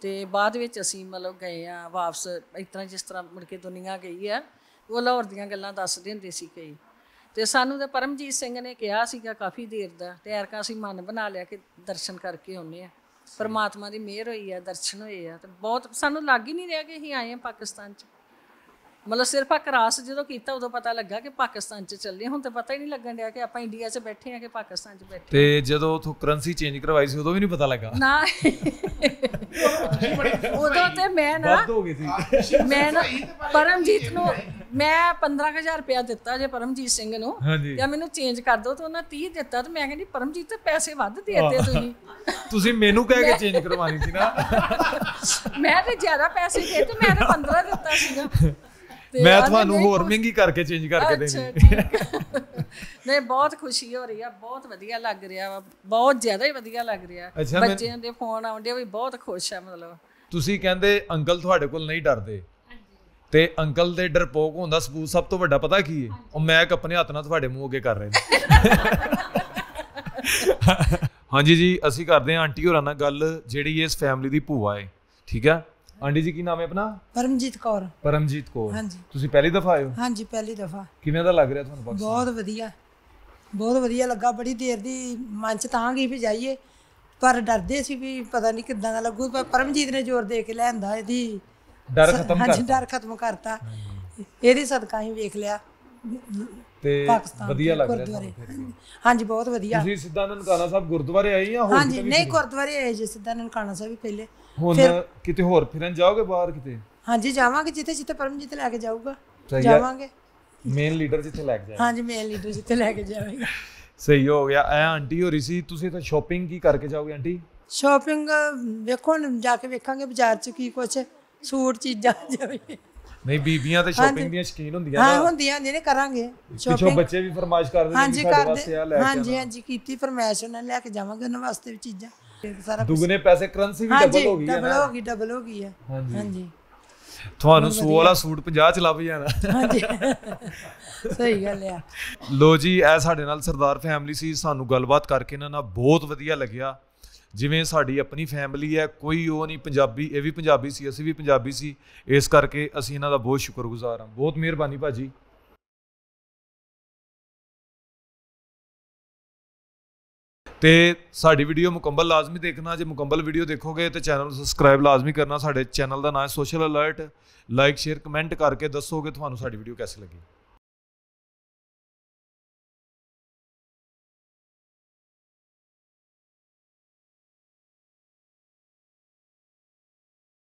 ਤੇ ਬਾਅਦ ਵਿੱਚ ਅਸੀਂ ਮਤਲਬ ਗਏ ਆ ਵਾਪਸ, ਇਸ ਤਰ੍ਹਾਂ ਜਿਸ ਤਰ੍ਹਾਂ ਮੁੜ ਕੇ ਦੁਨੀਆ ਗਈ ਆ। ਉਹ ਲਾਹੌਰ ਦੀਆਂ ਗੱਲਾਂ ਦੱਸਦੇ ਹੁੰਦੇ ਸੀ ਕਈ। ਤੇ ਸਾਨੂੰ ਤਾਂ ਪਰਮਜੀਤ ਸਿੰਘ ਨੇ ਕਿਹਾ ਸੀਗਾ ਕਾਫੀ ਦੇਰ ਦਾ, ਤੇ ਐਰਕਾ ਅਸੀਂ ਮਨ ਬਣਾ ਲਿਆ ਕਿ ਦਰਸ਼ਨ ਕਰਕੇ ਆਉਂਦੇ ਆ। ਪਰਮਾਤਮਾ ਦੀ ਮਿਹਰ ਹੋਈ ਆ, ਦਰਸ਼ਨ ਹੋਏ ਆ, ਤੇ ਬਹੁਤ ਸਾਨੂੰ ਲੱਗ ਹੀ ਨਹੀਂ ਰਿਹਾ ਕਿ ਅਸੀਂ ਆਏ ਆ ਪਾਕਿਸਤਾਨ 'ਚ। ਮਤਲਬ ਸਿਰਫ ਆ ਕਰਾਸ ਜਦੋਂ ਕੀਤਾ ਉਦੋਂ ਪਤਾ ਲੱਗਾ ਕਿ ਪਾਕਿਸਤਾਨ 'ਚ ਚੱਲੇ। ਹੁਣ ਤਾਂ ਪਤਾ ਹੀ ਨਹੀਂ ਲੱਗਣ ਡਿਆ ਕਿ ਆਪਾਂ ਇੰਡੀਆ 'ਚ ਬੈਠੇ ਆ ਕਿ ਪਾਕਿਸਤਾਨ 'ਚ ਬੈਠੇ। ਤੇ ਜਦੋਂ ਉਥੋਂ ਕਰੰਸੀ ਚੇਂਜ ਕਰਵਾਈ ਸੀ ਉਦੋਂ ਵੀ ਨਹੀਂ ਪਤਾ ਲੱਗਾ? ਨਾ, ਉਦੋਂ ਤੇ ਮੈਂ ਨਾ ਪਰਮਜੀਤ ਨੂੰ ਮੈਂ 15,000 ਰੁਪਇਆ ਦਿੱਤਾ ਜੇ ਪਰਮਜੀਤ ਸਿੰਘ ਨੂੰ, ਜਾਂ ਮੈਨੂੰ ਚੇਂਜ ਕਰ ਦਿਓ, ਤੇ ਉਹਨਾਂ 30 ਦਿੱਤਾ। ਤੇ ਮੈਂ ਕਹਿੰਦੀ ਪਰਮਜੀਤ ਤੇ ਪੈਸੇ ਵੱਧ ਦੇ ਦਿੱਤੇ ਤੁਸੀਂ ਮੈਨੂੰ ਕਹਿ ਕੇ ਚੇਂਜ ਕਰਵਾਣੀ ਸੀ ਨਾ। ਮੈਂ ਤੇ ਜ਼ਿਆਦਾ ਪੈਸੇ ਦੇ ਤੇ ਮੈਂ ਤਾਂ 15 ਦਿੱਤਾ ਸੀਗਾ। ਮੈਂ ਤੁਹਾਨੂੰ ਹੋਰ ਮਹਿੰਗੀ ਕਰਕੇ ਚੇਂਜ ਕਰਕੇ ਦੇਣੀ। ਨਹੀਂ, ਬਹੁਤ ਖੁਸ਼ੀ ਹੋ ਰਹੀ ਆ, ਬਹੁਤ ਵਧੀਆ ਲੱਗ ਰਿਹਾ ਵਾ, ਬਹੁਤ ਜ਼ਿਆਦਾ ਹੀ ਵਧੀਆ ਲੱਗ ਰਿਹਾ। ਬੱਚਿਆਂ ਦੇ ਫੋਨ ਆਉਂਦੇ ਵੀ ਬਹੁਤ ਖੁਸ਼ ਆ। ਮਤਲਬ ਤੁਸੀਂ ਕਹਿੰਦੇ ਅੰਕਲ ਤੁਹਾਡੇ ਕੋਲ ਨਹੀਂ ਡਰਦੇ, ਤੇ ਅੰਕਲ ਦੇ ਡਰਪੋਕ ਹੋਣ ਦਾ ਸਬੂਤ ਸਭ ਤੋਂ ਵੱਡਾ ਪਤਾ ਕੀ ਹੈ? ਉਹ ਮੈਕ ਆਪਣੇ ਹੱਥ ਨਾਲ ਤੁਹਾਡੇ ਮੂੰਹ ਅੱਗੇ ਕਰ ਰਹੇ ਨੇ। ਹਾਂਜੀ ਜੀ, ਅਸੀਂ ਕਰਦੇ ਹਾਂ ਆਂਟੀ ਹੋਰਾਂ ਨਾਲ ਗੱਲ ਜਿਹੜੀ ਇਸ ਫੈਮਿਲੀ ਦੀ ਭੂਆ ਹੈ। ਠੀਕ ਹੈ ਆਂਟੀ ਜੀ, ਕੀ ਨਾਮ ਹੈ ਆਪਣਾ? ਪਰਮਜੀਤ ਕੌਰ। ਪਰਮਜੀਤ ਕੌਰ। ਹਾਂਜੀ। ਤੁਸੀਂ ਪਹਿਲੀ ਦਫਾ ਆਏ ਹੋ? ਹਾਂਜੀ ਪਹਿਲੀ ਦਫਾ। ਕਿਵੇਂ ਦਾ ਲੱਗ ਰਿਹਾ ਤੁਹਾਨੂੰ ਪਾਕਿਸਤਾਨ? ਬਹੁਤ ਵਧੀਆ ਲੱਗਾ। ਬੜੀ ਦੇਰ ਦੀ ਮਨ ਚ ਤਾਂ ਗਈ ਵੀ ਜਾਈਏ, ਪਰ ਡਰਦੇ ਸੀ ਵੀ ਪਤਾ ਨਹੀਂ ਕਿੱਦਾਂ ਦਾ ਲੱਗੂ, ਪਰ ਪਰਮਜੀਤ ਨੇ ਜ਼ੋਰ ਦੇ ਕੇ ਲਿਆਂਦਾ ਇਹਦੀ ਡਰ ਖਤਮ ਕਰਤਾ। ਹਾਂਜੀ ਡਰ ਖਤਮ ਕਰਤਾ। ਇਹਦੀ ਸਦਕਾ ਹੀ ਵੇਖ ਲਿਆ ਤੇ ਪਾਕਿਸਤਾਨ ਵਧੀਆ ਲੱਗ ਰਿਹਾ ਗੁਰਦੁਆਰੇ। ਤੁਹਾਨੂੰ? ਹਾਂਜੀ ਬਹੁਤ ਵਧੀਆ। ਤੁਸੀਂ ਸਿੱਧਾ ਨਨਕਾਣਾ ਸਾਹਿਬ ਗੁਰਦੁਆਰੇ ਆਏ ਜਾਂ ਹੋਰ ਹਾਂਜੀ ਕਿਤੇ ਵੀ? ਨਹੀਂ ਗੁਰਦੁਆਰੇ ਆਏ ਜੀ, ਸਿੱਧਾ ਨਨਕਾਣਾ ਸਾਹਿਬ ਹੀ ਪਹਿਲੇ। ਹੁਣ ਕਿਤੇ ਹੋਰ ਫਿਰਨ ਜਾਓਗੇ ਬਾਹਰ ਕਿਤੇ? ਹਾਂਜੀ ਜਾਵਾਂਗੇ, ਜਿੱਥੇ ਜਿੱਥੇ ਪਰਮਜੀਤ ਲੈ ਕੇ ਜਾਊਗਾ ਸਹੀ ਹੈ। ਜਾਵਾਂਗੇ। ਮੇਨ ਲੀਡਰ ਜਿੱਥੇ ਲੈ ਕੇ ਜਾਏ। ਹਾਂਜੀ ਮੇਨ ਲੀਡਰ ਜਿੱਥੇ ਲੈ ਕੇ ਜਾਵੇਗਾ। ਸਹੀ ਹੋ ਗਿਆ। ਐ ਆਂਟੀ ਹੋ ਰਹੀ ਸੀ, ਤੁਸੀਂ ਤਾਂ ਸ਼ਾਪਿੰਗ ਕੀ ਕਰਕੇ ਜਾਓਗੇ ਆਂਟੀ? ਸ਼ਾਪਿੰਗ ਵੇਖੋ ਹੁਣ ਜਾ ਕੇ ਵੇਖਾਂਗੇ ਬਾਜ਼ਾਰ ਚ ਕੀ ਕੁਛ ਸੂਟ ਚੀਜ਼ਾਂ ਜਾਵੇ। ਨਹੀਂ ਬੀਬੀਆਂ ਤੇ ਸ਼ਾਪਿੰਗ ਦੀਆਂ ਸ਼ੌਕੀਨ ਹੁੰਦੀਆਂ ਹਾਂ ਨਾ। ਹੁੰਦੀਆਂ ਨੇ, ਕਰਾਂਗੇ ਪਿੱਛੋਂ ਸ਼ਾਪਿੰਗ। ਬੱਚੇ ਵੀ ਫਰਮਾਇਸ਼ ਕਰਦੇ ਨੇ ਹਾਂਜੀ ਸਾਡੇ ਵਾਸਤੇ ਆ ਲੈ ਕੇ ਹਾਂਜੀ ਆਉਣਾ। ਹਾਂਜੀ ਕੀਤੀ ਫਰਮਾਇਸ਼, ਉਹਨਾਂ ਨੇ ਲੈ ਕੇ ਜਾਵਾਂਗੇ ਉਹਨਾਂ ਵਾਸਤੇ ਵੀ ਚੀਜ਼ਾਂ ਸਾਰਾ ਕੁਛ। ਦੁੱਗਣੇ ਪੈਸੇ, ਕਰੰਸੀ ਵੀ ਡਬਲ ਹੋ ਗਈ ਹੈ ਨਾ। ਡਬਲ ਹੋ ਗਈ ਹੈ। ਹਾਂਜੀ ਤੁਹਾਨੂੰ 100 ਵਾਲਾ ਸੂਟ 50 ਚ ਲੱਭ ਜਾਣਾ। ਹਾਂਜੀ ਸਹੀ ਗੱਲ ਆ। ਲੋ ਜੀ, ਇਹ ਸਾਡੇ ਨਾਲ ਸਰਦਾਰ ਫੈਮਿਲੀ ਸੀ। ਸਾਨੂੰ ਗੱਲਬਾਤ ਕਰਕੇ ਇਹਨਾਂ ਨਾਲ ਬਹੁਤ ਵਧੀਆ ਲੱਗਿਆ। ਜਿਵੇਂ ਸਾਡੀ ਆਪਣੀ ਫੈਮਿਲੀ ਹੈ, ਕੋਈ ਉਹ ਨਹੀਂ। ਪੰਜਾਬੀ, ਇਹ ਵੀ ਪੰਜਾਬੀ ਸੀ, ਅਸੀਂ ਵੀ ਪੰਜਾਬੀ ਸੀ, ਇਸ ਕਰਕੇ ਅਸੀਂ ਇਹਨਾਂ ਦਾ ਬਹੁਤ ਸ਼ੁਕਰਗੁਜ਼ਾਰ ਹਾਂ। ਬਹੁਤ ਮਿਹਰਬਾਨੀ ਭਾਜੀ। ਤੇ ਸਾਡੀ ਵੀਡੀਓ ਮੁਕੰਮਲ ਲਾਜ਼ਮੀ ਦੇਖਣਾ। ਜੇ ਮੁਕੰਮਲ ਵੀਡੀਓ ਦੇਖੋਗੇ ਤੇ ਚੈਨਲ ਨੂੰ ਸਬਸਕ੍ਰਾਈਬ ਲਾਜ਼ਮੀ ਕਰਨਾ। ਸਾਡੇ ਚੈਨਲ ਦਾ ਨਾਮ ਹੈ social alert. Like share comment ਕਰਕੇ ਦੱਸੋਗੇ ਤੁਹਾਨੂੰ ਸਾਡੀ ਵੀਡੀਓ ਕੈਸੀ ਲੱਗੀ।